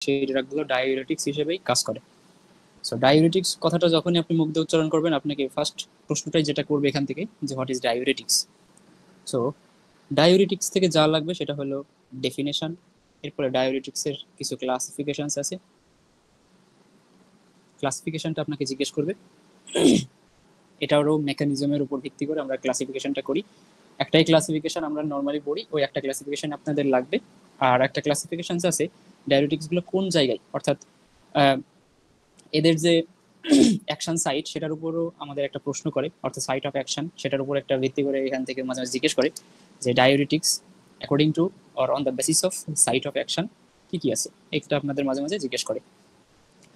সেই ড্রাগগুলো ডায়োরেটিক্স হিসেবেই কাজ করে। সো ডায়োরেটিক্স কথাটা যখনই আপনি মুখ দিয়ে উচ্চারণ করবেন, আপনাকে ফার্স্ট প্রশ্নটাই যেটা করবে এখান থেকে যে what is diuretics. So diuretics থেকে যা লাগবে সেটা হলো ডেফিনেশন, এরপরে ডায়োরেটিক্সের কিছু ক্লাসিফিকেশনস আছে, ক্লাসিফিকেশনটা আপনাকে জিজ্ঞেস করবে। এটারও মেকানিজমের উপর ভিত্তি করে আমরা ক্লাসিফিকেশনটা করি। একটাই ক্লাসিফিকেশন আমরা নর্মালি পড়ি, ওই একটা ক্লাসিফিকেশন আপনাদের লাগবে। আর একটা ক্লাসিফিকেশন আছে ডায়োরেটিক্সগুলো কোন জায়গায়, অর্থাৎ এদের যে অ্যাকশন সাইট সেটার উপরও আমাদের একটা প্রশ্ন করে, অর্থাৎ সাইট অফ অ্যাকশন, সেটার উপর একটা ভিত্তি করে এখান থেকে মাঝে মাঝে জিজ্ঞেস করে যে diuretics according to or on the basis of sight of action কি কি আছে, এটা আপনাদের মাঝে মাঝে জিজ্ঞেস করে।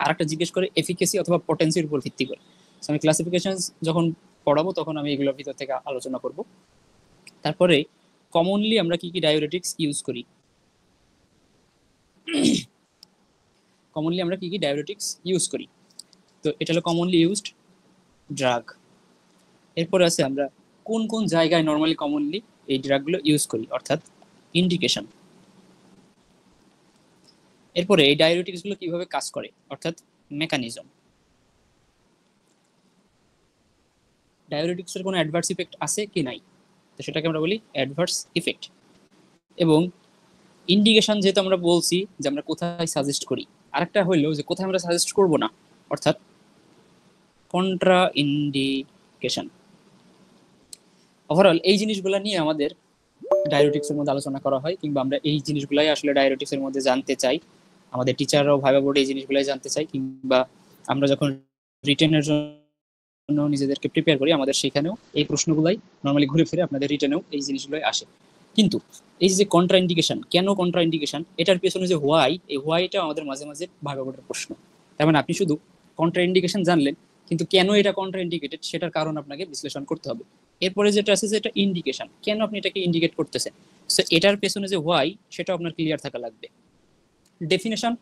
আর একটা জিজ্ঞেস করে এফিকেসি অথবা পটেন্সির উপর ভিত্তি করে। আমি ক্লাসিফিকেশন যখন পড়াবো তখন আমি এগুলোর ভিতর থেকে আলোচনা করব। তারপরে কমনলি আমরা কি কি ডায়োরেটিক্স ইউজ করি, কমনলি আমরা কি কি ডায়োরেটিক্স ইউজ করি, তো এটা হলো কমনলি ইউজড ড্রাগ। এরপরে আছে আমরা কোন কোন জায়গায় নর্মালি কমনলি এই ড্রাগগুলো ইউজ করি, অর্থাৎ ইন্ডিকেশন। এরপরে এই ডায়োরেটিক্সগুলো কিভাবে কাজ করে, অর্থাৎ মেকানিজম। ডায়োরেটিক্সের কোনো অ্যাডভার্স ইফেক্ট আছে কি নাই, তো সেটাকে আমরা বলি অ্যাডভার্স ইফেক্ট। এবং ইন্ডিকেশন যেহেতু আমরা বলছি যে আমরা কোথায় সাজেস্ট করি, আরেকটা হইলো যে কোথায় আমরা সাজেস্ট করব না, অর্থাৎ কন্ট্রা ইন্ডিকেশন। ওভারঅল এই জিনিসগুলো নিয়ে আমাদের ডায়োরেটিক্সের মধ্যে আলোচনা করা হয়, কিংবা আমরা এই জিনিসগুলাই আসলে ডায়োরেটিক্সের মধ্যে জানতে চাই। আমাদের টিচাররাও ভাইবা বোর্ডে এই জিনিসগুলাই জানতে চাই, কিংবা আমরা যখন রিটেনের জন্য নিজেদেরকে প্রিপেয়ার করি আমাদের সেখানেও এই প্রশ্নগুলাই নর্মালি ঘুরে ফিরে আপনাদের রিটেনেও এই জিনিসগুলোই আসে। কিন্তু এই যে কন্ট্রা ইন্ডিকেশন, কেন কন্ট্রা ইন্ডিকেশন, এটার পেছনে যে হোয়াই, এই হোয়াইটা আমাদের মাঝে মাঝে ভাইবা বোর্ডের প্রশ্ন। তার মানে আপনি শুধু কন্ট্রা ইন্ডিকেশন জানলেন, কিন্তু কেন এটা কন্ট্রা ইন্ডিকেটেড সেটার কারণ আপনাকে বিশ্লেষণ করতে হবে। এরপরে যেটা আছে যে এটা ইন্ডিকেশন, কেন আপনি এটাকে ইন্ডিকেট করতেছেন, সো এটার পেছনে যে হোয়াই সেটা আপনার ক্লিয়ার থাকা লাগবে। ডেফিনেশন,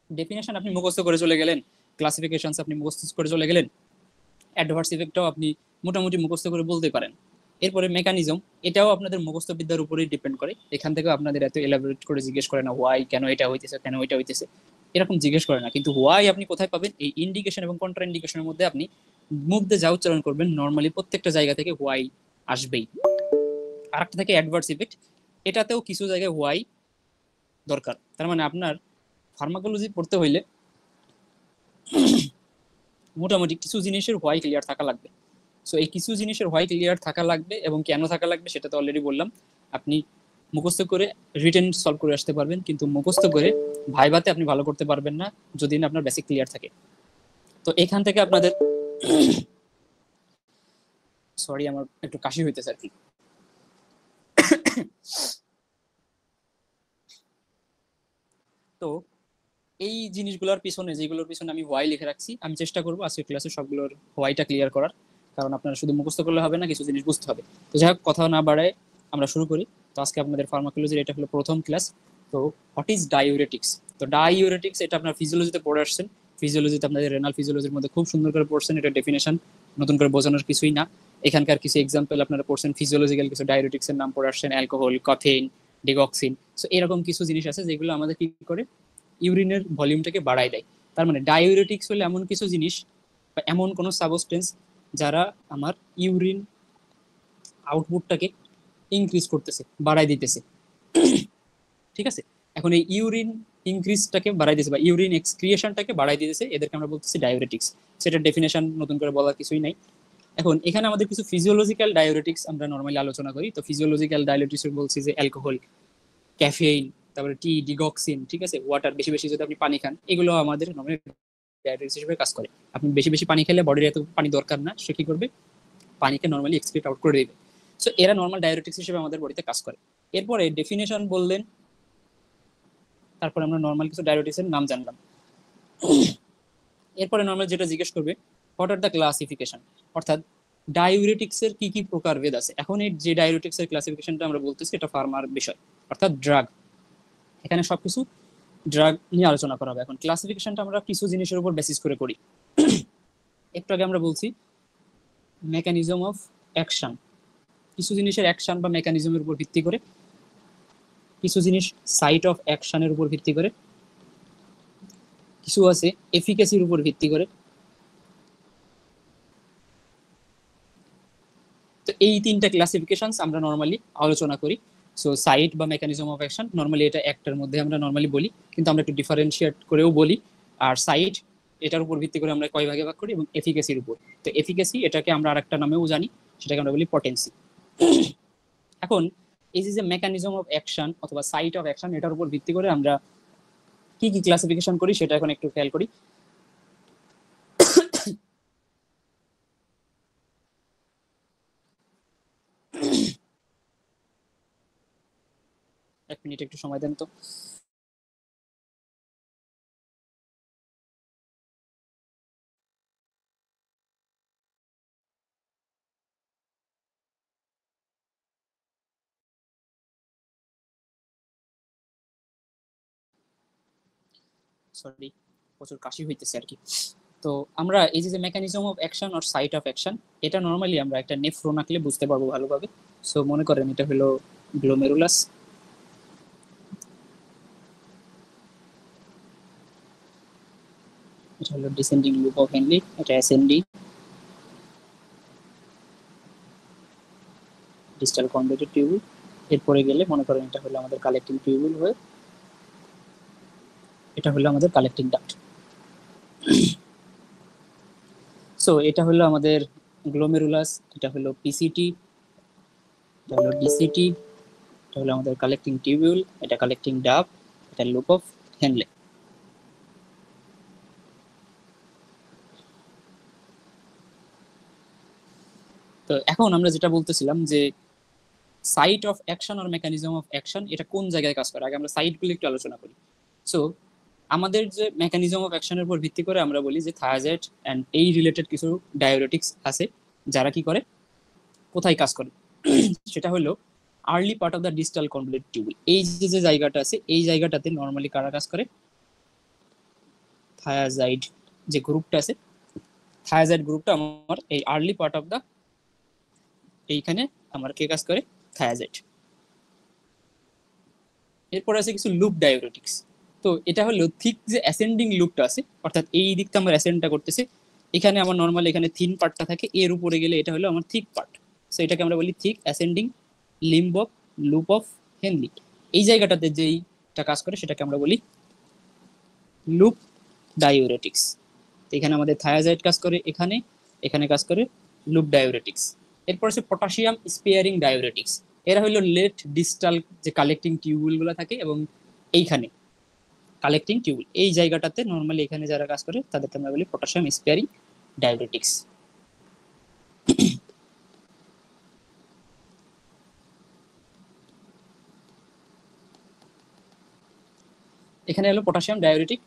ডেফিনেশন আপনি মুখস্থ করে চলে গেলেন, ক্লাসিফিকেশনস আপনি মুখস্থ করে চলে গেলেন, অ্যাডভার্স ইফেক্টটাও আপনি মোটামুটি মুখস্থ করে বলতে পারেন। এরপরে মেকানিজম, এটাও আপনাদের মুখস্থ বিদ্যার উপরেই ডিপেন্ড করে। এখান থেকে আপনাদের এত এলাবোরেট করে জিজ্ঞেস করে না হোয়াই, কেন এটা হইতেছে, কেন ওইটা হইতেছে, এরকম জিজ্ঞেস করে না। কিন্তু হোয়াই আপনি কোথায় পাবেন, এই ইন্ডিকেশন এবং কন্ট্রা ইন্ডিকেশনের মধ্যে আপনি মুখ দিয়ে যা উচ্চারণ করবেন নর্মালি প্রত্যেকটা জায়গা থেকে হোয়াই আসবেই। আরেকটা থেকে অ্যাডভার্স ইফেক্ট, এটাতেও কিছু জায়গায় হোয়াই দরকার। তার মানে আপনার ফার্মাকোলজি পড়তে হইলে মোটামুটি কিছু জিনিসের হোয়াই ক্লিয়ার থাকা লাগবে। সো এই কিছু জিনিসের হোয়াই ক্লিয়ার থাকা লাগবে, এবং কেন থাকা লাগবে সেটা তো অলরেডি বললাম। আপনি মুখস্থ করে রিটেন সলভ করে আসতে পারবেন, কিন্তু মুখস্থ করে ভাইভাতে আপনি ভালো করতে পারবেন না যদি না আপনার বেসিক ক্লিয়ার থাকে। তো এখান থেকে আপনাদের সরি আমার একটু কাশি হইতেছে আর কি। তো এই জিনিসগুলোর পিছনে, যেগুলোর পিছনে আমি হোয়াই লিখে রাখছি, আমি চেষ্টা করবো আজকে ক্লাসে সবগুলোর হোয়াইটা ক্লিয়ার করার, কারণ আপনারা শুধু মুখস্থ করলে হবে না, কিছু জিনিস বুঝতে হবে। তো যাই হোক, কথা না বাড়ায় আমরা শুরু করি। তো আজকে আপনাদের ফার্মাকোলজির এটা হলো প্রথম ক্লাস। তো হোয়াট ইজ ডায়োরেটিক্স। তো ডায়োরেটিক্স এটা আপনার ফিজিওলজিতে পড়ে আসছেন, ফিজিওলজিতে আপনাদের রেনাল ফিজিওলজির মধ্যে খুব সুন্দর করে পড়ছেন। এটা ডেফিনেশন নতুন করে বোঝানোর কিছুই না। এখানকার কিছু এক্সাম্পল আপনারা পড়ছেন, ফিজিওলজিক্যাল কিছু ডায়োরেটিক্সের নাম পড়ে আসছেন, অ্যালকোহল, কফিন, ডিগক্সিন। সো এরকম কিছু জিনিস আছে যেগুলো আমাদের কি করে, ইউরিনের ভলিউমটাকে বাড়ায় দেয়। তার মানে ডায়োরেটিক্স হলে এমন কিছু জিনিস বা এমন কোনো সাবস্টেন্স যারা আমার ইউরিন আউটপুটটাকে ইনক্রিজ করতেছে, বাড়াই দিতেছে। ঠিক আছে, এখন এই ইউরিন ইনক্রিজটাকে বাড়াই দিতেছে বা ইউরিন এক্সক্রিয়েশনটাকে বাড়াই দিতেছে, এদেরকে আমরা বলতেছি ডায়োরেটিক্স। সেটার ডেফিনেশন নতুন করে বলার কিছুই নাই। এখন এখানে আমাদের কিছু ফিজিওলজিক্যাল ডায়োরেটিক্স আমরা নর্মালি আলোচনা করি। তো ফিজিওলজিক্যাল ডায়োরেটিক্স বলছি যে অ্যালকোহল, ক্যাফেইন, তারপরে টি, ডিগক্সিন, ঠিক আছে, ওয়াটার, বেশি বেশি যদি আপনি পানি খান, এগুলো আমাদের নর্মালি ডায়োরেটিক্স হিসেবে কাজ করে। আপনি বেশি বেশি পানি খেলে বডির এত পানি দরকার না, সে কি করবে, পানিকে নর্মালি এক্সক্রিট আউট করে দেবে। সো এরা নর্মাল ডায়োরেটিক্স হিসেবে আমাদের বডিতে কাজ করে। এরপরে ডেফিনেশন বললেন, তারপরে আমরা নর্মাল কিছু ডায়োরেটিক্সের নাম জানলাম। এরপরে নর্মাল যেটা জিজ্ঞেস করবে, হোয়াট আর দ্য ক্লাসিফিকেশন, অর্থাৎ ডায়োরেটিক্সের কি কি প্রকারভেদ আছে। এখন এই যে ডায়োরেটিক্সের ক্লাসিফিকেশনটা আমরা বলতেছি, এটা ফার্মার বিষয়, অর্থাৎ ড্রাগ। এখানে সবকিছু ড্রাগ নিয়ে আলোচনা করা হবে। এখন ক্লাসিফিকেশনটা আমরা কিছু জিনিসের উপর বেসিস করে করি। একটু আগে আমরা বলছি মেকানিজম অফ অ্যাকশন, কিছু জিনিসের অ্যাকশন বা মেকানিজমের উপর ভিত্তি করে, কিছু জিনিস সাইট অফ অ্যাকশনের উপর ভিত্তি করে, কিছু আছে এফিকাসির উপর ভিত্তি করে। তো এই তিনটা ক্লাসিফিকেশনস আমরা নর্মালি আলোচনা করি। সো সাইট বা মেকানিজম অফ অ্যাকশন নর্মালি এটা একটার মধ্যে আমরা নর্মালি বলি, কিন্তু আমরা একটু ডিফারেন্সিয়েট করেও বলি। আর সাইট এটার উপর ভিত্তি করে আমরা কয় ভাগে ভাগ করি, এবং এফিকাসির উপর। তো এফিকাসি এটাকে আমরা আরেকটা নামেও জানি, সেটাকে আমরা বলি পটেন্সি। এখন এই যে মেকানিজম অফ অ্যাকশন অথবা সাইট অফ অ্যাকশন, এটার উপর ভিত্তি করে আমরা কি কি ক্লাসিফিকেশন করি সেটা এখন একটু খেয়াল করি। এক মিনিট একটু সময় দেন তো। সরি, প্রচুর কাশি হইতেছে আর কি। তো আমরা এই যে মেকানিজম অফ অ্যাকশন আর সাইট অফ অ্যাকশন, এটা নর্মালি আমরা একটা নেফ্রন আঁকলে বুঝতে পারবো ভালোভাবে। সো মনে করেন এটা হলো গ্লোমেরুলাস, এটা হলো ডিসেন্ডিং লুপ অফ হেনলি, এটা অ্যাসেন্ডিং ডিস্টাল কনভেটেড টিউবুল। এরপরে গেলে মনে করেন এটা হলো আমাদের কালেক্টিং টিউবুল হয়ে এটা হলো আমাদের কালেক্টিং ডাক্ট। সো এটা হলো আমাদের গ্লোমেরুলাস, এটা হলো পিসিটি, এটা হলো ডিসিটি, এটা হলো আমাদের কালেক্টিং টিউবুল, এটা কালেক্টিং ডাক্ট, এটা লুপ অফ হেনলে। তো এখন আমরা যেটা বলতেছিলাম যে সাইট অফ অ্যাকশন আর মেকানিজম অফ অ্যাকশন এটা কোন জায়গায় কাজ করে, আগে আমরা সাইটগুলো একটু আলোচনা করি। সো আমাদের যে মেকানিজম অফ অ্যাকশনের উপর ভিত্তি করে আমরা বলি যে থায়াজাইড অ্যান্ড এই রিলেটেড কিছু ডায়োরেটিক্স আছে যারা কি করে, কোথায় কাজ করে, সেটা হলো early part of the distal convoluted tubule. এই যে জায়গাটা আছে, এই জায়গাটাতে নর্মালি কারা কাজ করে, থায়াজাইড যে গ্রুপটা আছে, থায়াজাইড গ্রুপটা আমার এই আর্লি পার্ট অফ দ্য, এইখানে আমার কে কাজ করে, থায়াজাইড। এরপর আছে কিছু লুপ ডায়োরেটিক্স। তো এটা হলো থিক যে অ্যাসেন্ডিং লুপটা আছে, অর্থাৎ এই দিকটা আমার অ্যাসেন্ডটা করতেছে, এখানে আমার নর্মাল এখানে থিন পার্টটা থাকে, এর উপরে গেলে এটা হলো আমার থিক পার্ট। সো এটাকে আমরা বলি thick ascending limb of loop of Henle. এই জায়গাটাতে যেইটা কাজ করে সেটাকে আমরা বলি লুপ ডায়োরেটিক্স। এখানে আমাদের থায়াজাইড কাজ করে, এখানে এখানে কাজ করে লুপ ডায়োরেটিক্স। এরপর আছে পটাশিয়াম স্পেয়ারিং ডায়োরেটিক্স। এরা হলো লেট ডিস্টাল যে কালেক্টিং টিউবুল গুলো থাকে, এবং এইখানে কালেক্টিং টিউবুল এই জায়গাটাতে নর্মালি এখানে যারা কাজ করে তাদেরকে আমরা বলি পটাশিয়াম স্পেয়ারিং ডায়োরেটিক্স। এখানে হলো potassium diuretic,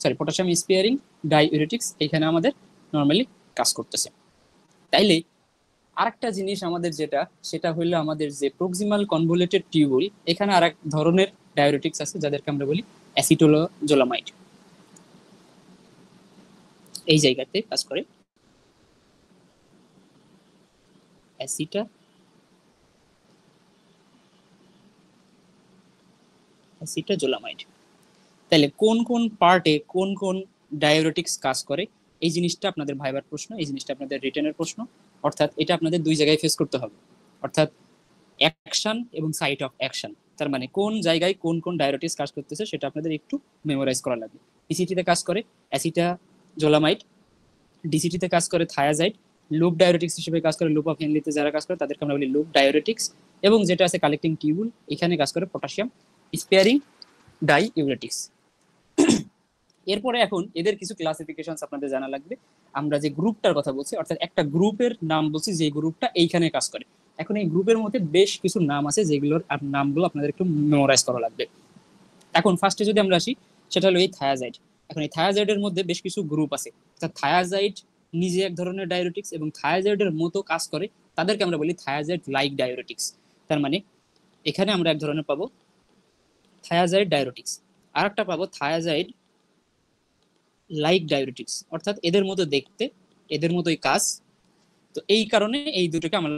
sorry potassium sparing diuretics এখানে আমাদের নর্মালি কাজ করতেছে। তাইলে আরেকটা জিনিস আমাদের যেটা, সেটা হলো আমাদের যে প্রক্সিমাল কনভলিউটেড টিউবুল, এখানে আরেক ধরনের ডায়োরেটিক্স আছে যাদেরকে আমরা বলি অ্যাসিটোলোজোলামাইড। এই জায়গাতে কাজ করে অ্যাসিটোজোলামাইড। তাহলে কোন কোন পার্টে কোন কোন ডায়োরেটিক্স কাজ করে, এই জিনিসটা আপনাদের ভাইবার প্রশ্ন, এই জিনিসটা আপনাদের রিটেনের প্রশ্ন। অর্থাৎ এটা আপনাদের দুই জায়গায় ফেস করতে হবে, অর্থাৎ অ্যাকশন এবং সাইট অফ অ্যাকশন। তার মানে কোন জায়গায় কোন কোন ডায়োরেটিক্স কাজ করতেছে সেটা আপনাদের একটু মেমোরাইজ করা লাগবে। পিসিটিতে কাজ করে অ্যাসিটাজোলামাইড, ডিসিটিতে কাজ করে থায়াজাইড, লুপ ডায়োরেটিক্স হিসেবে কাজ করে লুপ অফ হেনলিতে যারা কাজ করে তাদেরকে আমরা বলি লুপ ডায়োরেটিক্স, এবং যেটা আছে কালেক্টিং টিউবুল এখানে কাজ করে পটাশিয়াম স্পেয়ারিং ডাইউরেটিক্স। এরপরে এখন এদের কিছু ক্লাসিফিকেশন আপনাদের জানা লাগবে। আমরা যে গ্রুপটার কথা বলছি, অর্থাৎ একটা গ্রুপের নাম বলছি যে গ্রুপটা এইখানে কাজ করে। এখন এই গ্রুপের মধ্যে বেশ কিছু নাম আছে যেগুলোর নামগুলো আপনাদের একটু মেমোরাইজ করা লাগবে। এখন ফার্স্টে যদি আমরা আসি, সেটা হলো এই থায়াজাইড। এখন এই থায়াজাইডের মধ্যে বেশ কিছু গ্রুপ আছে। থায়াজাইড নিজে এক ধরনের ডায়োরেটিক্স, এবং থায়াজাইডের মতো কাজ করে তাদেরকে আমরা বলি থায়াজাইড লাইক ডায়োরেটিক্স। তার মানে এখানে আমরা এক ধরনের পাবো থায়াজাইড ডায়োরেটিক্স, আর একটা পাবো থায়াজাইড লাইক ডায়োরেটিক্স, অর্থাৎ এদের মতো দেখতে, এদের মতোই কাজ। তো এই কারণে এই দুটোকে আমরা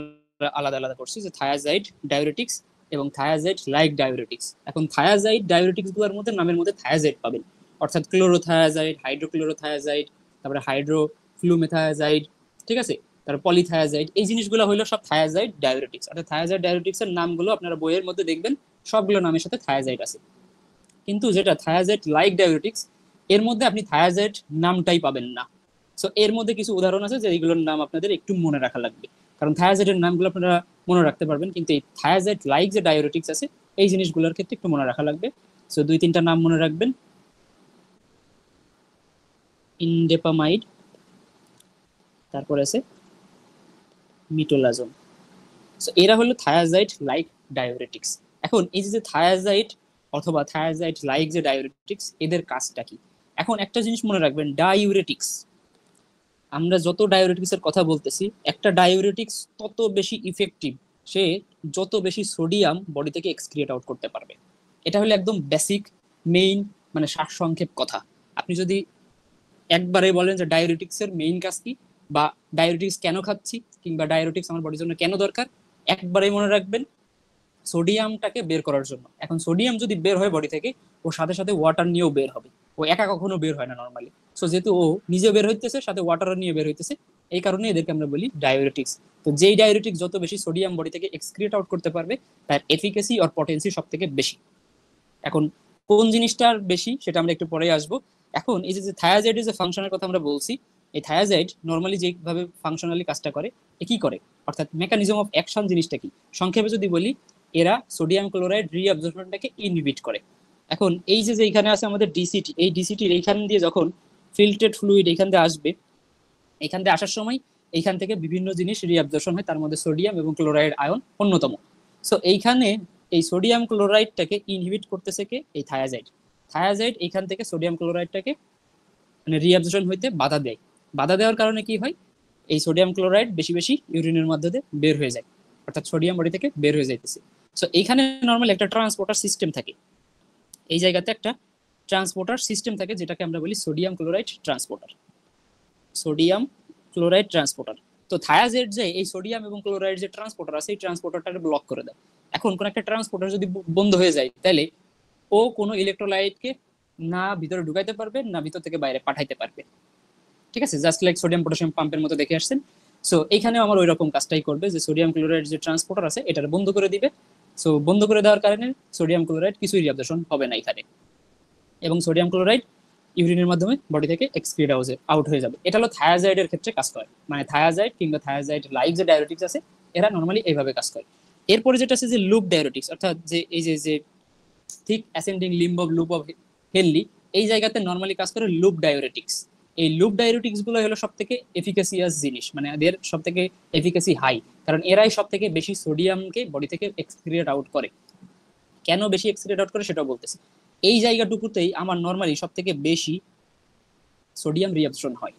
আলাদা আলাদা করছি, যে থায়াজাইড ডায়োরেটিক্স এবং থায়াজাইড লাইক ডায়োরেটিক্স। এখন থায়াজাইড ডায়োরেটিক্স গুলোর মধ্যে নামের মধ্যে থায়াজাইড পাবেন, অর্থাৎ ক্লোরোথায়াজাইড, হাইড্রোক্লোরোথায়াজাইড, তারপরে হাইড্রোফ্লুমেথায়াজাইড, ঠিক আছে, তারপর পলিথায়াজাইড, এই জিনিসগুলো হলো সব থায়াজাইড ডায়োরেটিক্স। অর্থাৎ থায়াজাইড ডায়োরেটিক্স এর নামগুলো আপনারা বইয়ের মধ্যে দেখবেন সবগুলো নামের সাথে থায়াজাইড আছে, কিন্তু যেটা থায়াজাইড লাইক ডায়োরেটিক্স এর মধ্যে আপনি থায়াজাইড নামটাই পাবেন না। সো এর মধ্যে কিছু উদাহরণ আছে যে এইগুলোর নাম আপনাদের একটু মনে রাখা লাগবে, কারণ থায়াজাইডের নামগুলো আপনারা মনে রাখতে পারবেন, কিন্তু এই থায়াজাইড লাইক যে ডায়োরেটিক্স আছে এই জিনিসগুলোর ক্ষেত্রে একটু মনে রাখা লাগবে। সো 2-3টা নাম মনে রাখবেন, ইনডেপামাইড, তারপরে আছে মিটোলাজোন। সো এরা হলো থায়াজাইড লাইক ডায়োরেটিক্স। এখন এই যে থায়াজাইড অথবা থায়াজাইড লাইক যে ডায়োরেটিক্স এদের কাজটা কি? এখন একটা জিনিস মনে রাখবেন, ডায়োরেটিক্স, আমরা যত ডায়োরেটিক্সের কথা বলতেছি, একটা ডায়োরেটিক্স তত বেশি ইফেক্টিভ সে যত বেশি সোডিয়াম বডি থেকে এক্সক্রিয়েট আউট করতে পারবে। এটা হলো একদম বেসিক মেইন মানে সারসংক্ষেপ কথা। আপনি যদি একবারে বলেন যে ডায়োরেটিক্সের মেইন কাজ কি বা ডায়োরেটিক্স কেন খাচ্ছি কিংবা ডায়োরেটিক্স আমার বডির জন্য কেন দরকার, একবারেই মনে রাখবেন সোডিয়ামটাকে বের করার জন্য। এখন সোডিয়াম যদি বের হয় বডি থেকে, ওর সাথে সাথে ওয়াটার নিয়েও বের হবে, ও একা কখনো বের হয় না নর্মালি। সো যেহেতু ও নিজে বের হইতেছে সাথে ওয়াটার নিয়ে বের হইতেছে, এই কারণে এদেরকে আমরা বলি ডায়োরেটিক্স। তো যেই ডায়োরেটিক্স যত বেশি সোডিয়াম বডি থেকে এক্সক্রিয়েট আউট করতে পারবে তার এফিকেসি আর পটেন্সি সব থেকে বেশি। এখন কোন জিনিসটার বেশি সেটা আমরা একটু পরে আসবো। এখন এই যে থায়াজাইডের যে ফাংশনের কথা আমরা বলছি, এই থায়াজাইড নর্মালি যেভাবে ফাংশনালি কাজটা করে এ কি করে, অর্থাৎ মেকানিজম অফ অ্যাকশন জিনিসটা কি, সংক্ষেপে যদি বলি এরা সোডিয়াম ক্লোরাইড রিঅ্যাবজর্পশনটাকে ইনহিবিট করে। এখন এই যে এখানে আছে আমাদের ডিসিটি, এই ডিসিটির এইখান দিয়ে যখন ফিল্ট্রেড ফ্লুইড এইখান দিয়ে আসবে, এখান দিয়ে আসার সময় এইখান থেকে বিভিন্ন জিনিস রিঅ্যাবজর্পশন হয়, তার মধ্যে সোডিয়াম এবং ক্লোরাইড আয়ন অন্যতম। সো এইখানে এই সোডিয়াম ক্লোরাইডটাকে ইনহিবিট করতেছে কে, এই থায়াজাইড। থায়াজাইড এইখান থেকে সোডিয়াম ক্লোরাইডটাকে মানে রিঅ্যাবজর্পশন হইতে বাধা দেয়। বাধা দেওয়ার কারণে কি হয়, এই সোডিয়াম ক্লোরাইড বেশি বেশি ইউরিনের মাধ্যমে বের হয়ে যায়, অর্থাৎ সোডিয়াম বডি থেকে বের হয়ে যাইতেছে। সো এইখানে নর্মালি একটা ট্রান্সপোর্টার সিস্টেম থাকে, এই জায়গাতে একটা ট্রান্সপোর্টার সিস্টেম থাকে যেটাকে আমরা বলি sodium chloride transporter, sodium chloride transporter. তো থায়াজাইড যে এই সোডিয়াম এবং ক্লোরাইড যে ট্রান্সপোর্টার আছে এই ট্রান্সপোর্টারটাকে ব্লক করে দেয়। এখন কোন একটা ট্রান্সপোর্টার যদি বন্ধ হয়ে যায় তাহলে ও কোনো ইলেকট্রোলাইটকে না ভিতরে ঢুকাইতে পারবে না ভিতর থেকে বাইরে পাঠাইতে পারবে, ঠিক আছে, জাস্ট লাইক সোডিয়াম পটাশিয়াম পাম্পের মতো দেখে আসছেন। সো এইখানেও আমার ওই রকম কাজটাই করবে যে সোডিয়াম ক্লোরাইড যে ট্রান্সপোর্টার আছে এটা বন্ধ করে দিবে। সো বন্ধ করে দেওয়ার কারণে সোডিয়াম ক্লোরাইড কিছুই রিঅ্যাবজর্পশন হবে না এখানে, এবং সোডিয়াম ক্লোরাইড ইউরিনের মাধ্যমে বডি থেকে এক্সক্রিয়েট আউট হয়ে যাবে। এটা হলো থায়াজাইডের ক্ষেত্রে কাজ করে, মানে থায়াজাইড কিংবা থায়াজাইড লাইক যে ডায়োরেটিক্স আছে এরা নর্মালি এইভাবে কাজ করে। এরপরে যেটা আছে যে লুপ ডায়োরেটিক্স, অর্থাৎ যে এই যে thick ascending limb of loop of Henle, এই জায়গাতে নর্মালি কাজ করে লুপ ডায়োরেটিক্স। এই লুপ ডায়োরেটিক্স গুলো হলো সব থেকে এফিকাসিয়াস জিনিস, মানে এদের সব থেকে এফিকাসি হাই, কারণ এরাই সব থেকে বেশি সোডিয়ামকে বডি থেকে এক্সক্রিয়েট আউট করে। কেন বেশি এক্সক্রিয়েট আউট করে সেটাও বলতেছি। এই জায়গাটুকুতেই আমার নর্মালি সব থেকে বেশি সোডিয়াম রিঅ্যাবজর্পশন হয়,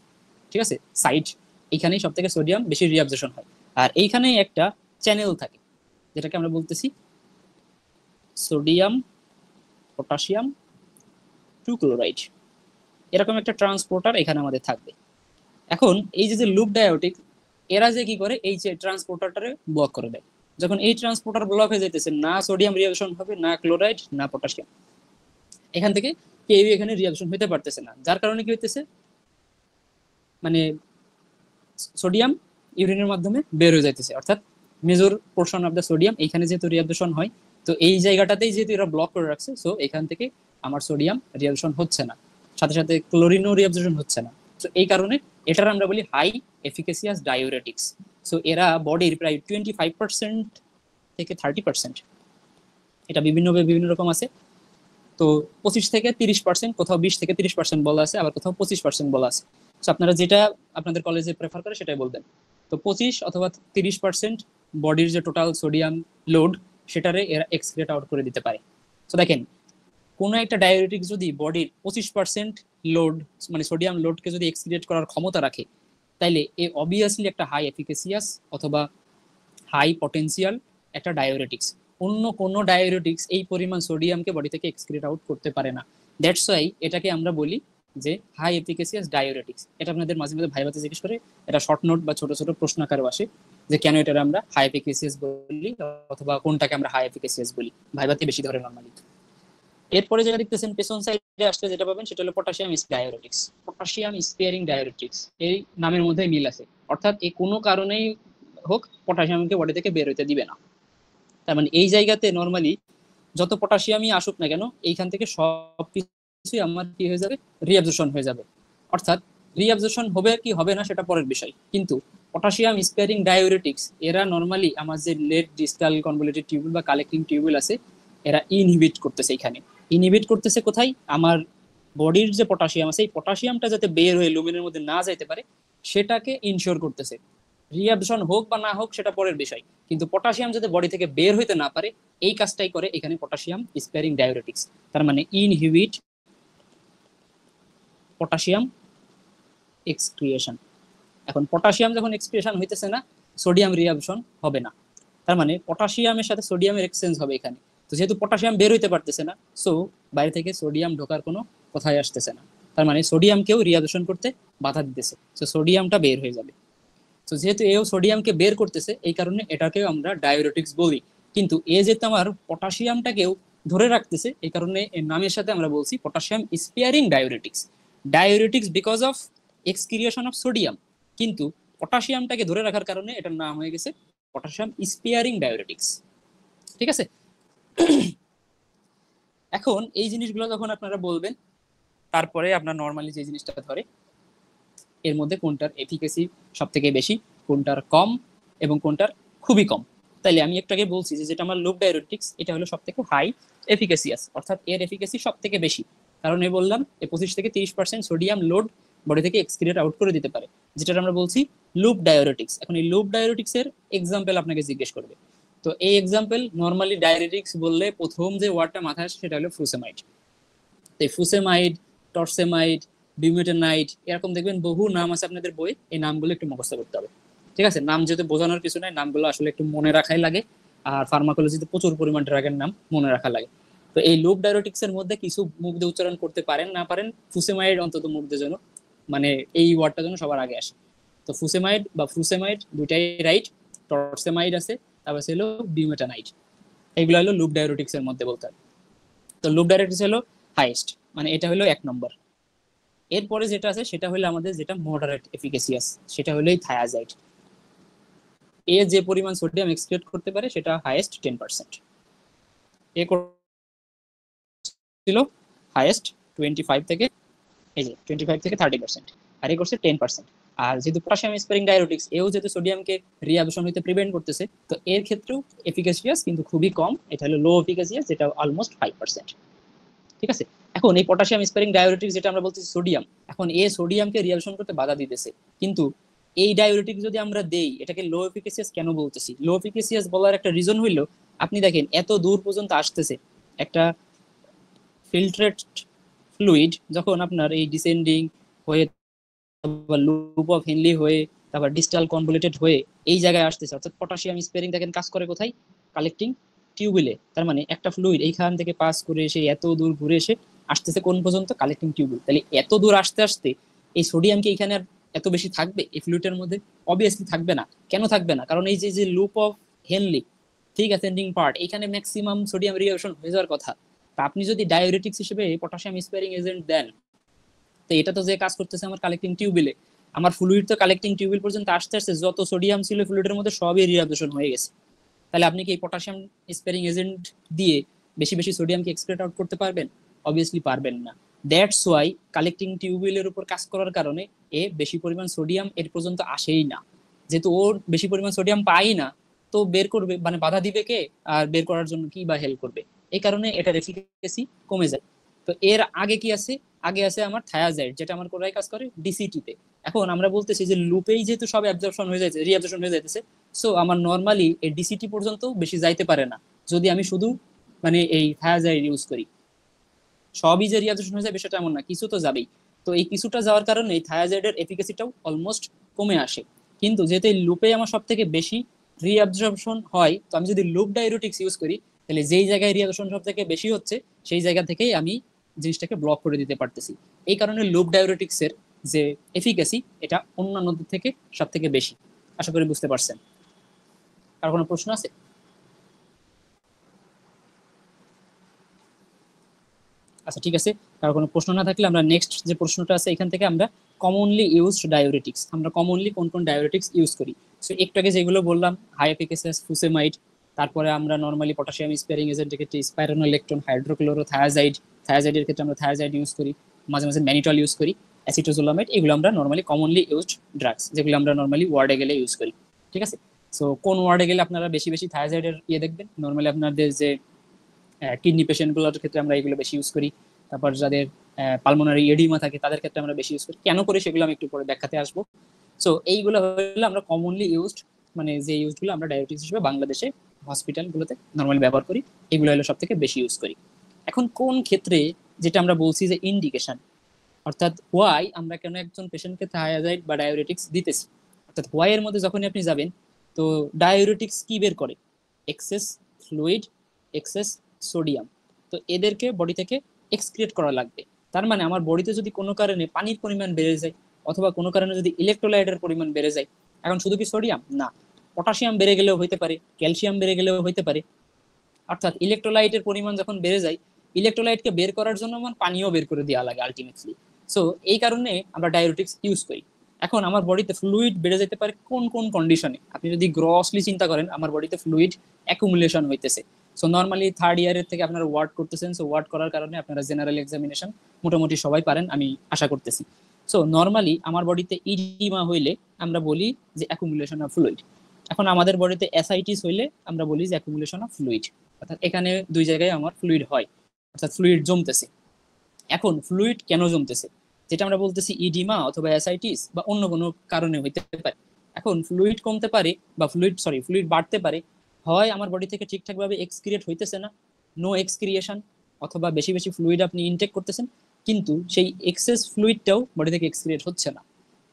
ঠিক আছে, সাইড এইখানেই সব থেকে সোডিয়াম বেশি রিঅ্যাবজর্পশন হয়। আর এইখানেই একটা চ্যানেল থাকে যেটাকে আমরা বলতেছি সোডিয়াম পটাশিয়াম টু ক্লোরাইড, এরকম একটা ট্রান্সপোর্টার এখানে আমাদের থাকবে। এখন এই যে লুপ ডায়োরেটিক এরা যে কি করে, এই যে ট্রান্সপোর্টারটারে ব্লক করে দেয়। যখন এই ট্রান্সপোর্টার ব্লক হয়ে যাইতেছে, না সোডিয়াম রিঅ্যাবজর্পশন হবে না ক্লোরাইড না পটাশিয়াম, এখান থেকে কেউ এখানে রিঅ্যাবজর্পশন হতে পারতেছে না, যার কারণে কি হইতেছে মানে সোডিয়াম ইউরিনের মাধ্যমে বের হয়ে যাইতেছে, অর্থাৎ major portion of the sodium এইখানে যেহেতু রিঅ্যাবজর্পশন হয়, তো এই জায়গাটাতেই যেহেতু এরা ব্লক করে রাখছে, সো এখান থেকে আমার সোডিয়াম রিঅ্যাবজর্পশন হচ্ছে না, সাথে সাথে ক্লোরিনও রিঅ্যাবজর্পশন হচ্ছে না। সো এই কারণে এটার আমরা বলি হাই এফিকেসিয়াস ডায়োরেটিক্স। সো এরা বডির প্রায় 25% থেকে 30%, এটা বিভিন্ন রকম আছে, তো 25 থেকে 30%, কোথাও 20 থেকে 30% বলা আছে, আবার কোথাও 25% বলা আছে। সো আপনারা যেটা আপনাদের কলেজে প্রেফার করে সেটাই বলবেন। তো 25 অথবা 30% বডির যে টোটাল সোডিয়াম লোড সেটারে এরা এক্সক্রিয়েট আউট করে দিতে পারে। তো দেখেন কোনো একটা ডায়োরেটিক্স যদি বডির 25% লোড মানে সোডিয়াম লোডকে যদি এক্সক্রিয়েট করার ক্ষমতা রাখে, তাইলে এ অবভিয়াসলি একটা হাই এফিকেসিয়াস অথবা হাই পটেন্সিয়াল একটা ডায়োরেটিক্স। অন্য কোনো ডায়োরেটিক্স এই পরিমাণ সোডিয়ামকে বডি থেকে এক্সক্রিয়েট আউট করতে পারে না। দ্যাটস ওয়াই এটাকে আমরা বলি যে হাই এফিকেসিয়াস ডায়োরেটিক্স। এটা আপনাদের মাঝে মাঝে ভাইভাতে জিজ্ঞেস করে, এটা শর্ট নোট বা ছোট ছোট প্রশ্ন আকারে আসে যে কেন এটা আমরা হাই এফিকেসিয়াস বলি অথবা কোনটাকে আমরা হাই এফিকেসিয়াস বলি, ভাইভাতে বেশি ধরে নরমালি। এরপরে যেটা দেখতেছেন পেছন সাইডে আসলে যেটা পাবেন সেটা হলো potassium diuretics. Potassium sparing diuretics, এই নামের মধ্যে মিল আছে, অর্থাৎ এই কোনো কারণেই হোক পটাশিয়ামকে বডি থেকে বের হইতে দিবে না। তার মানে এই জায়গাতে নর্মালি যত পটাশিয়ামই আসুক না কেন এইখান থেকে সব কিছুই আমার কি হয়ে যাবে, রিঅ্যাবজর্পশন হয়ে যাবে। অর্থাৎ রিঅ্যাবজর্পশন হবে কি হবে না সেটা পরের বিষয়, কিন্তু পটাশিয়াম স্পেয়ারিং ডায়োরেটিক্স এরা নর্মালি আমার যে লেট ডিস্টাল কনভলিউটেড টিউবুল বা কালেক্টিং টিউবুল আছে এরা ইনহিবিট করতেছে। এখানে ইনহিবিট করতেছে কোথায়, আমার বডির যে পটাশিয়াম আছে এই পটাশিয়ামটা যাতে বের হয়ে লুমেনের মধ্যে না যাইতে পারে সেটাকে ইনশিওর করতেছে। রিঅ্যাবজর্পশন হোক বা না হোক সেটা পরের বিষয়, কিন্তু পটাশিয়াম যাতে বডি থেকে বের হইতে না পারে এই কাজটাই করে এখানে পটাশিয়াম স্পেয়ারিং ডায়োরেটিক্স। তার মানে ইনহিবিট পটাশিয়াম এক্সক্রিয়েশন। এখন পটাশিয়াম যখন এক্সক্রিয়েশন হইতেছে না সোডিয়াম রিঅ্যাবজর্পশন হবে না, তার মানে পটাশিয়ামের সাথে সোডিয়ামের এক্সচেঞ্জ হবে এখানে। তো যেহেতু পটাশিয়াম বের হইতে পারতেছে না, সো বাইরে থেকে সোডিয়াম ঢোকার কোনো কথাই আসতেছে না, তার মানে সোডিয়ামকেও রিঅ্যাবজর্পশন করতে বাধা দিতেছে, তো সোডিয়ামটা বের হয়ে যাবে। তো যেহেতু এও সোডিয়ামকে বের করতেছে এই কারণে এটাকেও আমরা ডায়োরেটিক্স বলি, কিন্তু এ যেহেতু আমার পটাশিয়ামটাকেও ধরে রাখতেছে এই কারণে এর নামের সাথে আমরা বলছি potassium sparing diuretics. Diuretics because of excretion of sodium, কিন্তু পটাশিয়ামটাকে ধরে রাখার কারণে এটার নাম হয়ে গেছে পটাশিয়াম স্পিয়ারিং ডায়োরেটিক্স। ঠিক আছে, এখন এই জিনিসগুলো যখন আপনারা বলবেন তারপরে আপনার নর্মালি যে জিনিসটা ধরে এর মধ্যে কোনটার এফিকেসি সব থেকে বেশি, কোনটার কম এবং কোনটার খুবই কম। তাইলে আমি একটু আগে বলছি যে যেটা আমার লুপ ডায়োরেটিক্স এটা হলো সব থেকে হাই এফিকেসিয়াস, অর্থাৎ এর এফিকেসি সব থেকে বেশি, কারণ এই বললাম 25 থেকে 30% সোডিয়াম লোড বডি থেকে এক্সক্রিয়েট আউট করে দিতে পারে, যেটা আমরা বলছি লুপ ডায়োরেটিক্স। এখন এই লুপ ডায়োরেটিক্স এর এক্সাম্পল আপনাকে জিজ্ঞেস করবে, তো এই এক্সাম্পল নর্মালি ডায়োরেটিক্স বললে প্রথম যে ওয়ার্ডটা মাথায় আসে সেটা হলো ফুসেমাইড। তো এই ফুসেমাইড, টর্সেমাইড, বিউমেটানাইট এরকম দেখবেন বহু নাম আছে আপনাদের বই, এই নামগুলো একটু মুখস্থ করতে হবে। ঠিক আছে, নাম যেহেতু বোঝানোর কিছু নাই, নামগুলো আসলে একটু মনে রাখাই লাগে, আর ফার্মাকোলজিতে প্রচুর পরিমাণ ড্রাগের নাম মনে রাখা লাগে। তো এই লুপ ডায়োরেটিক্স এর মধ্যে কিছু মুখ দিয়ে উচ্চারণ করতে পারেন না পারেন, ফুসেমাইড অন্তত মুখ দিয়ে যেন মানে এই ওয়ার্ডটা যেন সবার আগে আসে। তো ফুসেমাইড বা ফ্রুসেমাইড দুইটাই রাইট, টর্সেমাইড আছে, তারপর হলো বিউমেটানাইট, এইগুলো হলো লুপ ডায়োরেটিক্স এর মধ্যে বলতে হবে। তো লুপ ডায়োরেটিক্স হলো হাইয়েস্ট, মানে এটা হলো 1 নম্বর। এরপরে যেটা আছে সেটা হলো আমাদের যেটা মডারেট এফিকেসিয়াস, সেটা হলো থায়াজাইড। এ যে পরিমাণ সোডিয়াম এক্সক্রিয়েট করতে পারে সেটা হাইয়েস্ট 10%, এ ছিল হাইয়েস্ট 25 থেকে, এই যে 25 থেকে 30%, আর এ করছে 10%। আর যেহেতু পটাশিয়াম স্পেয়ারিং ডায়োরেটিক্স এও যেহেতু সোডিয়ামকে রিঅ্যাবজর্পশন হইতে প্রিভেন্ট করতেছে, তো এর ক্ষেত্রেও এফিকেসিয়াস কিন্তু খুবই কম, এটা হলো লো এফিকেসিয়াস যেটা অলমোস্ট 5%। ঠিক আছে, এখন এই পটাশিয়াম স্পেয়ারিং ডায়োরেটিক্স যেটা আমরা বলতেছি সোডিয়াম, এখন এ সোডিয়ামকে রিঅ্যাবজর্পশন করতে বাধা দিতেছে, কিন্তু এই ডায়োরেটিক যদি আমরা দেই এটাকে লো এফিকেসিয়াস কেন বলতেছি? লো এফিকেসিয়াস বলার একটা রিজন হইলো আপনি দেখেন এত দূর পর্যন্ত আসতেছে একটা ফিল্ট্রেট ফ্লুইড, যখন আপনার এই ডিসেন্ডিং হয়ে লুপ অফ হেনলি হয়ে তারপর ডিস্টাল কনভলিউটেড হয়ে এই জায়গায় আসতেছে, অর্থাৎ পটাশিয়াম স্পেয়ারিং দেখেন কাজ করে কোথায়, কালেক্টিং টিউবিলে। তার মানে একটা ফ্লুইড এইখান থেকে পাস করে এসে এত দূর ঘুরে এসে আসতেছে কোন পর্যন্ত, কালেক্টিং টিউবিল। তাহলে এত দূর আসতে আসতে এই সোডিয়াম কি এখানে আর এত বেশি থাকবে এই ফ্লুইডের মধ্যে? অবভিয়াসলি থাকবে না। কেন থাকবে না? কারণ এই যে যে লুপ অফ হেনলি ঠিক অ্যাসেন্ডিং পার্ট এখানে ম্যাক্সিমাম সোডিয়াম রিঅ্যাকশন হয়ে যাওয়ার কথা। তা আপনি যদি ডায়োরেটিক্স হিসেবে পটাশিয়াম স্পেয়ারিং এজেন্ট দেন, তো এটা তো যে কাজ করতেছে আমার কালেক্টিং টিউবিলে, আমার ফ্লুইড তো কালেক্টিং টিউবিল পর্যন্ত আসতে আসতে যত সোডিয়াম ছিল ফ্লুইডের মধ্যে সবই রিঅ্যাবজর্পশন হয়ে গেছে। তাহলে আপনি কি এই পটাশিয়াম স্পেয়ারিং এজেন্ট দিয়ে বেশি বেশি সোডিয়ামকে এক্সক্রিয়েট আউট করতে পারবেন? অবভিয়াসলি পারবেন না। দ্যাটস ওয়াই কালেক্টিং টিউবিলের উপর কাজ করার কারণে এ বেশি পরিমাণ সোডিয়াম এর পর্যন্ত আসেই না। যেহেতু ওর বেশি পরিমাণ সোডিয়াম পাই না, তো বের করবে মানে বাধা দিবে কে, আর বের করার জন্য কি বা হেল্প করবে? এই কারণে এটার এফিকেসি কমে যায়। তো এর আগে কি আছে? আগে আছে আমার থায়াজাইড, যেটা আমার কোথায় কাজ করে, ডিসিটি তে। এখন আমরা বলতেছি যে লুপেই যেহেতু সব অ্যাবজর্পশন হয়ে যাচ্ছে, রিঅ্যাবজর্পশন হয়ে যাইতেছে, সো আমার নর্মালি এই ডিসিটি পর্যন্ত বেশি যাইতে পারে না যদি আমি শুধু মানে এই থায়াজাইড ইউজ করি। সবই যে রিঅ্যাবজর্পশন হয়ে যাবে সেটা এমন না, কিছু তো যাবেই। তো এই কিছুটা যাওয়ার কারণে এই থায়াজাইডের এফিকাসিটাও অলমোস্ট কমে আসে। কিন্তু যেহেতু এই লুপে আমার সব থেকে বেশি রিঅ্যাবজর্পশন হয়, তো আমি যদি লুপ ডায়োরেটিক্স ইউজ করি তাহলে যেই জায়গায় রিঅ্যাবজর্পশন সব থেকে বেশি হচ্ছে সেই জায়গা থেকেই আমি জিনিসটাকে ব্লক করে দিতে পারতেছি। এই কারণে লুপ ডায়োরেটিক্স এর যে এফিকাসি এটা অন্যান্যদের থেকে সব থেকে বেশি। আশা করি বুঝতে পারছেন। আর কোনো প্রশ্ন আছে? আচ্ছা ঠিক আছে, কারো কোনো প্রশ্ন না থাকলে আমরা নেক্সট যে প্রশ্নটা আছে এখান থেকে আমরা কমনলি ইউজড ডায়োরেটিক্স, আমরা কমনলি কোন কোন ডায়োরেটিক্স ইউজ করি। সো একটু আগে যেগুলো বললাম, হাই এফিকাসিয়াস ফুসেমাইড, তারপরে আমরা নর্মালি পটাশিয়াম স্পেয়ারিং এজেন্টের ক্ষেত্রে স্পাইরোনোলেকট্রন, হাইড্রোক্লোরোথায়াজাইড, থায়াজাইডের ক্ষেত্রে আমরা থায়াজাইড ইউজ করি, মাঝে মাঝে ম্যানিটল ইউজ করি, অ্যাসিটোজোলামাইড, এগুলো আমরা নর্মালি কমনলি ইউজড ড্রাগস, যেগুলো আমরা নর্মালি ওয়ার্ডে গেলে ইউজ করি। ঠিক আছে, সো কোন ওয়ার্ডে গেলে আপনারা বেশি বেশি থায়াজাইডের দেখবেন, নর্মালি আপনাদের যে কিডনি পেশেন্টগুলোর ক্ষেত্রে আমরা এগুলো বেশি ইউজ করি। তারপর যাদের পালমোনারি এডিমা থাকে তাদের ক্ষেত্রে আমরা বেশি ইউজ করি। কেন করি সেগুলো আমি একটু পরে ব্যাখ্যাতে আসবো। সো এইগুলো হলো আমরা কমনলি ইউজড, মানে যে ইউজগুলো আমরা ডায়াবেটিস হিসেবে বাংলাদেশে হসপিটালগুলোতে নর্মালি ব্যবহার করি, এগুলো হলো সব থেকে বেশি ইউজ করি। এখন কোন ক্ষেত্রে, যেটা আমরা বলছি যে ইন্ডিকেশন, অর্থাৎ হোয়াই আমরা কেন একজন পেশেন্টকে থায়াজাইড বা ডায়োরেটিক্স দিতেছি, অর্থাৎ হোয়াই এর মধ্যে যখনই আপনি যাবেন, তো ডায়োরেটিক্স কি বের করে, এক্সেস ফ্লুইড, এক্সেস সোডিয়াম, তো এদেরকে বডি থেকে এক্সক্রিয়েট করা লাগবে। তার মানে আমার বডিতে যদি কোনো কারণে পানির পরিমাণ বেড়ে যায়, অথবা কোনো কারণে যদি ইলেকট্রোলাইটের পরিমাণ বেড়ে যায়, এখন শুধু কি সোডিয়াম না, পটাশিয়াম বেড়ে গেলেও হইতে পারে, ক্যালসিয়াম বেড়ে গেলেও হইতে পারে। অর্থাৎ ইলেকট্রোলাইটের পরিমাণ যখন বেড়ে যায়, ইলেকট্রোলাইটকে বের করার জন্য আমার পানিও বের করে দেওয়া লাগে আলটিমেটলি। সো এই কারণে আমরা ডায়োরেটিক্স ইউজ করি। এখন আমার বডিতে ফ্লুইড বেড়ে যেতে পারে কোন কোন কন্ডিশনে, আপনি যদি গ্রসলি চিন্তা করেন, আমার বডিতে ফ্লুইড অ্যাকুমুলেশন হইতেছে। সো নর্মালি থার্ড ইয়ারের থেকে আপনারা ওয়ার্ড করতেছেন, সো ওয়ার্ড করার কারণে আপনারা জেনারেল এক্সামিনেশন মোটামুটি সবাই পারেন আমি আশা করতেছি। সো নর্মালি আমার বডিতে ইডিমা হইলে আমরা বলি যে অ্যাকুমুলেশন অফ ফ্লুইড। এখন আমাদের বডিতে অ্যাসাইটিস হইলে আমরা বলি যে অ্যাকুমুলেশন অফ ফ্লুইড, অর্থাৎ এখানে দুই জায়গায় আমার ফ্লুইড হয়, অর্থাৎ ফ্লুইড জমতেছে। এখন ফ্লুইড কেন জমতেছে, যেটা আমরা বলতেছি ইডিমা অথবা অ্যাসাইটিস বা অন্য কোনো কারণে হইতে পারে। এখন ফ্লুইড কমতে পারে বা ফ্লুইড বাড়তে পারে, হয় আমার বডি থেকে ঠিকঠাক ভাবে এক্সক্রিয়েট হইতেছে না, নো এক্সক্রিয়েশন, অথবা বেশি বেশি ফ্লুইড আপনি ইনটেক করতেছেন কিন্তু সেই এক্সেস ফ্লুইডটাও বডি থেকে এক্সক্রিয়েট হচ্ছে না।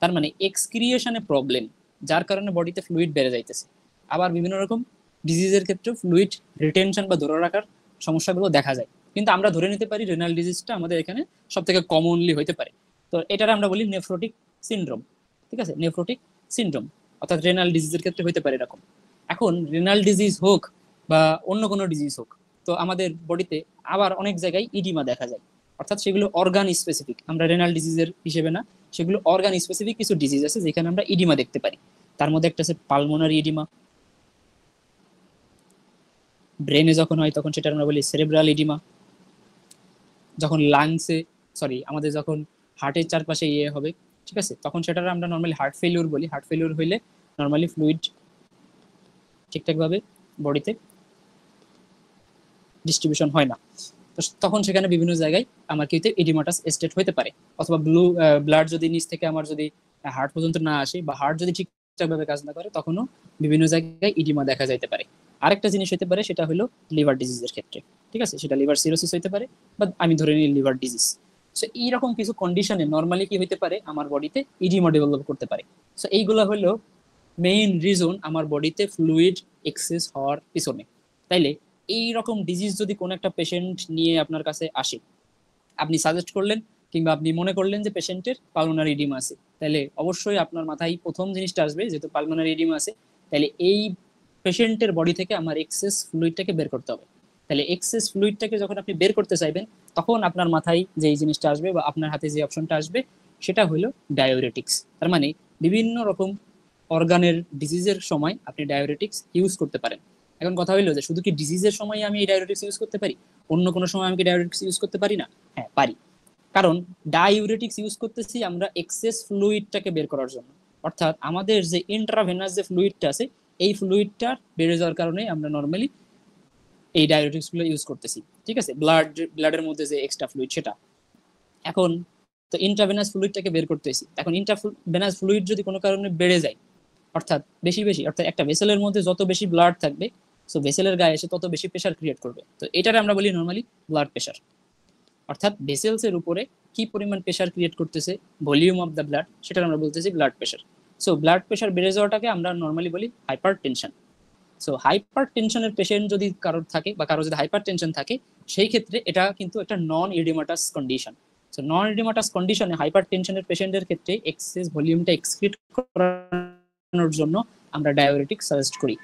তার মানে এক্সক্রিয়েশনে প্রবলেম, যার কারণে বডিতে ফ্লুইড বেড়ে যাইতেছে। আবার বিভিন্ন রকম ডিজিজের ক্ষেত্রে ফ্লুইড রিটেনশন বা ধরে রাখার সমস্যাগুলো দেখা যায়, কিন্তু আমরা ধরে নিতে পারি রেনাল ডিজিজটা আমাদের এখানে সব থেকে কমনলি হইতে পারে। তো এটার আমরা বলি নেফ্রোটিক সিনড্রোম। ঠিক আছে, নেফ্রোটিক সিনড্রোম অর্থাৎ রেনাল ডিজিজের ক্ষেত্রে হইতে পারে এরকম। এখন রেনাল ডিজিজ হোক বা অন্য কোনো ডিজিজ হোক, তো আমাদের বডিতে আবার অনেক জায়গায় ইডিমা দেখা যায়, অর্থাৎ সেগুলো অর্গান স্পেসিফিক, আমরা রেনাল ডিজিজের হিসেবে না, সেগুলো অর্গান স্পেসিফিক কিছু ডিজিজ আছে যেখানে আমরা ইডিমা দেখতে পারি। তার মধ্যে একটা আছে পালমোনারি ইডিমা, ব্রেনে যখন হয় তখন সেটা আমরা বলি সেরেব্রাল ইডিমা, যখন লাংসে আমাদের যখন হার্টের চারপাশে হবে, ঠিক আছে, তখন সেটার আমরা নর্মালি হার্ট ফেলিউর বলি। হার্ট ফেলিউর হইলে নর্মালি ফ্লুইড ঠিকঠাকভাবে বডিতে ডিস্ট্রিবিউশন হয় না, তো তখন সেখানে বিভিন্ন জায়গায় আমার কিন্তু এডিমাটাস স্টেট হইতে পারে। অথবা ব্লাড যদি নিচ থেকে আমার যদি হার্ট পর্যন্ত না আসে বা হার্ট যদি ঠিকঠাকভাবে কাজ না করে, তখনও বিভিন্ন জায়গায় ইডিমা দেখা যাইতে পারে। আরেকটা জিনিস হইতে পারে, সেটা হলো লিভার ডিজিজের ক্ষেত্রে। ঠিক আছে, সেটা লিভার সিরোসিস হইতে পারে বা আমি ধরে নিই লিভার ডিজিজ। সো এইরকম কিছু কন্ডিশনে নর্মালি কি হইতে পারে, আমার বডিতে ইডিমা ডেভেলপ করতে পারে। সো এইগুলো হলো মেইন রিজন আমার বডিতে ফ্লুইড এক্সেস হওয়ার পিছনে। তাইলে এই রকম ডিজিজ যদি কোনো একটা পেশেন্ট নিয়ে আপনার কাছে আসে, আপনি সাজেস্ট করলেন কিংবা আপনি মনে করলেন যে পেশেন্টের পালমোনারি ইডিমা আছে, তাহলে অবশ্যই আপনার মাথায় প্রথম জিনিসটা আসবে, যেহেতু পালমোনারি ইডিমা আছে, তাহলে এই পেশেন্টের বডি থেকে আমার এক্সেস ফ্লুইডটাকে বের করতে হবে। তাহলে এক্সেস ফ্লুইডটাকে যখন আপনি বের করতে চাইবেন, তখন আপনার মাথায় যে এই জিনিসটা আসবে বা আপনার হাতে যে অপশনটা আসবে, সেটা হলো ডায়োরেটিক্স। তার মানে বিভিন্ন রকম অর্গানের ডিজিজের সময় আপনি ডায়োরেটিক্স ইউজ করতে পারেন। এখন কথা হইলো যে শুধু কি ডিজিজের সময় আমি এই ডায়োরেটিক্স ইউজ করতে পারি, অন্য কোনো সময় আমি কি ডায়োরেটিক্স ইউজ করতে পারি না? হ্যাঁ পারি, কারণ ডায়োরেটিক্স ইউজ করতেছি আমরা এক্সেস ফ্লুইডটাকে বের করার জন্য। অর্থাৎ আমাদের যে ইন্ট্রাভেনাস যে ফ্লুইডটা আছে, এই ফ্লুইডটা বেড়ে যাওয়ার কারণে আমরা নর্মালি এই ডায়োরেটিক্স গুলো ইউজ করতেছি। ঠিক আছে, ব্লাডের মধ্যে যে এক্সট্রা ফ্লুইড সেটা। এখন তো ইন্ট্রাভেনাস ফ্লুইডটাকে বের করতেছি, এখন ইন্ট্রাভেনাস ফ্লুইড যদি কোনো কারণে বেড়ে যায়, অর্থাৎ বেশি অর্থাৎ একটা ভেসেলের মধ্যে যত বেশি ব্লাড থাকবে, সো ভেসেলের গায়ে এসে তত বেশি প্রেশার ক্রিয়েট করবে। তো এটারে আমরা বলি নর্মালি ব্লাড প্রেশার। অর্থাৎ ভেসেলস এর উপরে কি পরিমাণ প্রেশার ক্রিয়েট করতেছে, ভলিউম অফ দ্য ব্লাড, সেটা আমরা বলতেছি blood pressure. So blood pressure বেড়ে যাওয়াটাকে আমরা নর্মালি বলি হাইপার টেনশন। সো হাইপার টেনশনের পেশেন্ট যদি কারোর থাকে বা কারো যদি হাইপার টেনশন থাকে, সেই ক্ষেত্রে এটা কিন্তু একটা নন ইডিমাটাস কন্ডিশন। সো নন ইডিমাটাস কন্ডিশনে হাইপার টেনশনের পেশেন্টের ক্ষেত্রে এক্সেস ভলিউমটা এক্সক্রিট করানোর জন্য আমরা ডায়োরেটিক সাজেস্ট করি।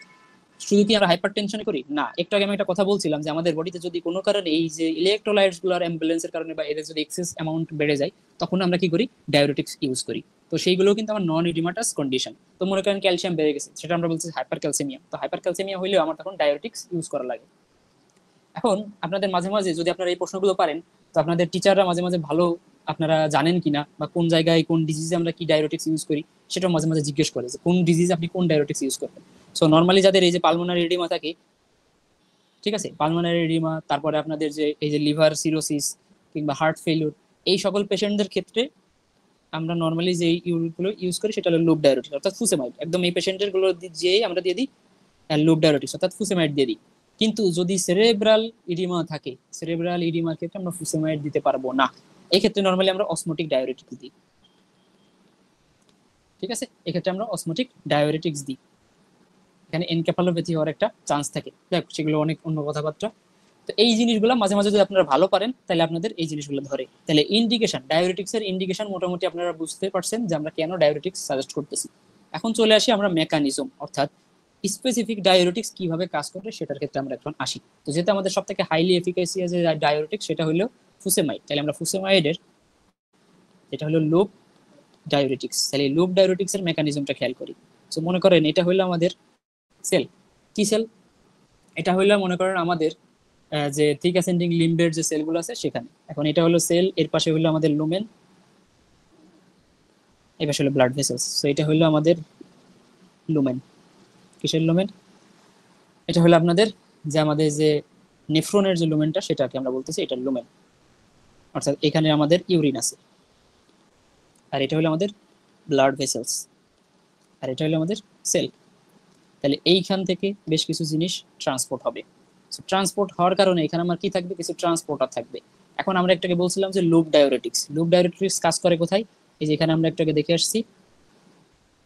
শুধু কি আমরা হাইপার টেনশনে করি না, একটু আগে আমি একটা কথা বলছিলাম যে আমাদের বডিতে যদি কোনো কারণে এই যে ইলেকট্রোলাইটস গুলোর ইমব্যালেন্সের কারণে বা এদের যদি এক্সেস অ্যামাউন্ট বেড়ে যায়, তখন আমরা কি করি, ডায়োরেটিক্স ইউজ করি। তো সেইগুলো কিন্তু আমার নন ইডিমাটাস কন্ডিশন। তো মনে করেন ক্যালসিয়াম বেড়ে গেছে, সেটা আমরা বলছি হাইপার ক্যালসিমিয়া। তো হাইপার ক্যালসিমিয়া হইলেও আমার তখন ডায়োরেটিক্স ইউজ করা লাগে। এখন আপনাদের মাঝে মাঝে যদি আপনারা এই প্রশ্নগুলো পারেন, তো আপনাদের টিচাররা মাঝে মাঝে ভালো আপনারা জানেন কিনা বা কোন জায়গায় কোন ডিজিজে আমরা কি ডায়োরেটিক্স ইউজ করি সেটাও মাঝে মাঝে জিজ্ঞেস করে যে কোন ডিজিজে আপনি কোন ডায়োরেটিক্স ইউজ করবেন। সো নর্মালি যাদের এই যে পালমোনারি এডিমা থাকে, ঠিক আছে, পালমোনারি এডিমা, তারপরে আপনাদের যে এই যে লিভার সিরোসিস কিংবা হার্ট ফেলিউর, এই সকল পেশেন্টদের ক্ষেত্রে আমরা নর্মালি যে ইউগুলো ইউজ করি সেটা হলো লুপ ডায়োরেটিক্স অর্থাৎ ফুসেমাইড। একদম এই পেশেন্টের গুলো যে আমরা দিয়ে দিই লুপ ডায়োরেটিক্স অর্থাৎ ফুসেমাইড দিয়ে দিই। কিন্তু যদি সেরেব্রাল ইডিমা থাকে, সেরেব্রাল ইডিমার ক্ষেত্রে আমরা ফুসেমাইড দিতে পারবো না। এই ক্ষেত্রে নর্মালি আমরা অসমোটিক ডায়োরেটিক্স দিই। ঠিক আছে, এক্ষেত্রে আমরা অসমোটিক ডায়োরেটিক্স দিই। এখানে এনকেফালোপ্যাথি হওয়ার একটা চান্স থাকে, দেখ সেগুলো অনেক অন্য কথাবার্তা। তো এই জিনিসগুলো মাঝে মাঝে যদি আপনারা ভালো পারেন তাহলে আপনাদের এই জিনিসগুলো ধরে। তাহলে ইন্ডিকেশন, ডায়োরেটিক্স এর ইন্ডিকেশন মোটামুটি আপনারা বুঝতে পারছেন যে আমরা কেন ডায়োরেটিক্স সাজেস্ট করতেছি। এখন চলে আসি আমরা মেকানিজম অর্থাৎ স্পেসিফিক ডায়োরেটিক্স কিভাবে কাজ করে সেটার ক্ষেত্রে আমরা এখন আসি। তো যেটা আমাদের সব থেকে হাইলি এফিকাসি যে ডায়োরেটিক্স সেটা হলো ফুসেমাইড। তাহলে আমরা ফুসেমাইডের যেটা হলো লুপ ডায়োরেটিক্স, তাহলে লুপ ডায়োরেটিক্স এর মেকানিজমটা খেয়াল করি। তো মনে করেন এটা হলো আমাদের সেল, কি সেল, এটা হলো মনে করেন আমাদের যে থিক অ্যাসেন্ডিং লিম্বের যে সেলগুলো আছে সেখানে। এখন এটা হলো সেল, এর পাশে হলো আমাদের লুমেন, এই পাশে হলো ব্লাড ভেসেলস। তো এটা হলো আমাদের লুমেন, কিসের লুমেন, এটা হলো আপনাদের যে আমাদের যে নেফ্রনের যে লুমেনটা সেটাকে আমরা বলতেছি এটা লুমেন, অর্থাৎ এখানে আমাদের ইউরিন আছে। আর এটা হলো আমাদের ব্লাড ভেসেলস, আর এটা হলো আমাদের সেল। তাহলে এইখান থেকে বেশ কিছু জিনিস ট্রান্সপোর্ট হবে। ট্রান্সপোর্ট হওয়ার কারণে এখানে আমার কি থাকবে, কিছু ট্রান্সপোর্টার থাকবে। এখন আমরা একটাকে বলছিলাম যে লুপ ডায়োরেটিক্স, লুপ ডায়োরেটিক্স কাজ করে কোথায়, এই যে এখানে আমরা একটাকে দেখে আসছি,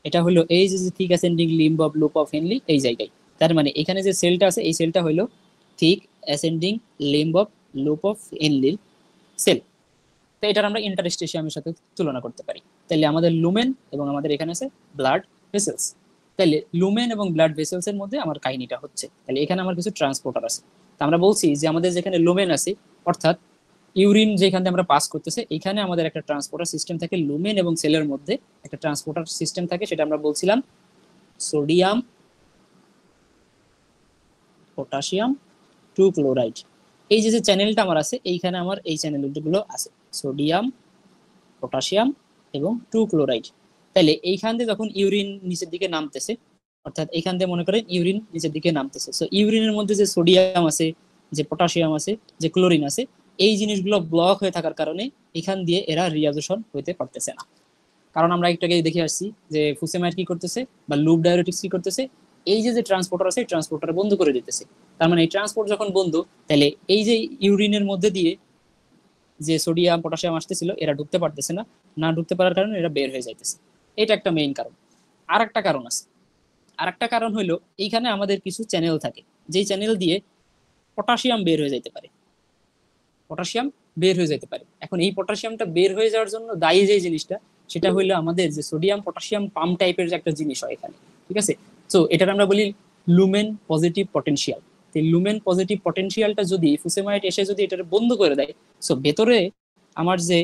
এটা হলো এই যে thick ascending limb of loop of Henle, এই জায়গায়। তার মানে এখানে যে সেলটা আছে এই সেলটা হলো thick ascending limb of loop of হেনলির সেল। তো এটার আমরা ইন্টারস্টেশিয়ামের সাথে তুলনা করতে পারি। তাহলে আমাদের লুমেন এবং আমাদের এখানে আছে ব্লাড ভেসেলস। তাহলে লুমেন এবং ব্লাড ভেসেলস এর মধ্যে আমার কাহিনীটা হচ্ছে, তাহলে এখানে আমার কিছু ট্রান্সপোর্টার আছে। তো আমরা বলছি যে আমাদের যেখানে লুমেন আছে অর্থাৎ ইউরিন যেখান থেকে আমরা পাস করতেছে, এখানে আমাদের একটা ট্রান্সপোর্টার সিস্টেম থাকে, লুমেন এবং সেলের মধ্যে একটা ট্রান্সপোর্টার সিস্টেম থাকে, সেটা আমরা বলছিলাম সোডিয়াম পটাশিয়াম টু ক্লোরাইড। এই যে চ্যানেলটা আমার আছে এইখানে আমার এই চ্যানেলগুলো আছে, সোডিয়াম পটাশিয়াম এবং টু ক্লোরাইড। তাহলে এইখান দিয়ে যখন ইউরিন নিচের দিকে নামতেছে, অর্থাৎ এইখান দিয়ে মনে করেন ইউরিন নিচের দিকে নামতেছে, সো ইউরিনের মধ্যে যে সোডিয়াম আছে, যে পটাশিয়াম আছে, যে ক্লোরিন আছে, এই জিনিসগুলো ব্লক হয়ে থাকার কারণে এখান দিয়ে এরা রিঅ্যাবজর্পশন হইতে পারতেছে না। কারণ আমরা একটু আগে দেখে আসছি যে ফুসেমাইড কি করতেছে বা লুপ ডায়োরেটিক্স কি করতেছে, এই যে ট্রান্সপোর্টার আছে এই ট্রান্সপোর্টার বন্ধ করে দিতেছে। তার মানে এই ট্রান্সপোর্ট যখন বন্ধ, তাহলে এই যে ইউরিনের মধ্যে দিয়ে যে সোডিয়াম পটাশিয়াম আসতেছিল এরা ঢুকতে পারতেছে না, না ঢুকতে পারার কারণে এরা বের হয়ে যাইতেছে। এটা একটা মেইন কারণ। আর একটা কারণ আছে, আর একটা কারণ হলো এইখানে আমাদের কিছু চ্যানেল থাকে, যেই চ্যানেল দিয়ে পটাশিয়াম বের হয়ে যাইতে পারে, পটাশিয়াম বের হয়ে যেতে পারে। এখন এই পটাশিয়ামটা বের হয়ে যাওয়ার জন্য দায়ী যে জিনিসটা সেটা হইলো আমাদের যে সোডিয়াম পটাশিয়াম পাম্প টাইপের যে একটা জিনিস হয় এখানে, ঠিক আছে। তো এটার আমরা বলি lumen positive potential. Lumen positive পটেনশিয়ালটা যদি ফুসেমাইড এসে যদি এটা বন্ধ করে দেয়, সো ভেতরে আমার যে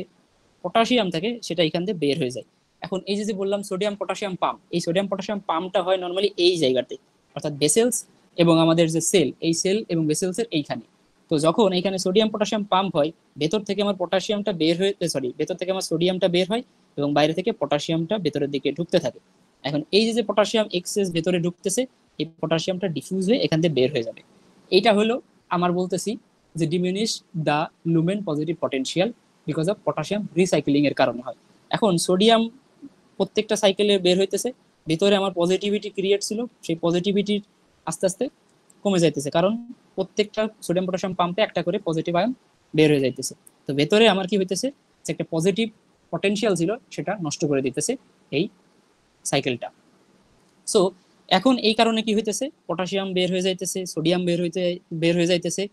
পটাশিয়াম থাকে সেটা এখান দিয়ে বের হয়ে যায়। এখন এই যে বললাম সোডিয়াম পটাশিয়াম পাম্প, এই সোডিয়াম পটাশিয়াম পাম্পটা হয় নর্মালি এই জায়গাতে, অর্থাৎ ভেসেলস এবং আমাদের যে সেল, এই সেল এবং ভেসেলসের এইখানে। তো যখন এখানে সোডিয়াম পটাশিয়াম পাম্প হয়, ভেতর থেকে আমার পটাশিয়ামটা বের হয়ে ভেতর থেকে আমার সোডিয়ামটা বের হয় এবং বাইরে থেকে পটাশিয়ামটা ভেতরের দিকে ঢুকতে থাকে। এখন এই যে পটাশিয়াম এক্সেস ভেতরে ঢুকতেছে, এই পটাশিয়ামটা ডিফিউজ হয়ে এখান থেকে বের হয়ে যাবে। এইটা হলো আমার বলতেছি যে diminish the lumen positive potential because of potassium recycling এর কারণে হয়। এখন সোডিয়াম প্রত্যেকটা সাইকেলে বের হইতেছে, ভিতরে আমার পজিটিভিটি ক্রিয়েট ছিল, সেই পজিটিভিটি আস্তে আস্তে কমে যাইতেছে, কারণ প্রত্যেকটা সোডিয়াম পটাশিয়াম পাম্পে একটা করে পজিটিভ আয়ন বের হয়ে যাইতেছে। তো ভেতরে আমার কি হইতেছে, যে একটা পজিটিভ পটেনশিয়াল ছিল সেটা নষ্ট করে দিতেছে এই সাইকেলটা। সো এখন এই কারণে কি হইতেছে, পটাশিয়াম বের হয়ে যাইতেছে, সোডিয়াম বের হয়ে যাইতেছে,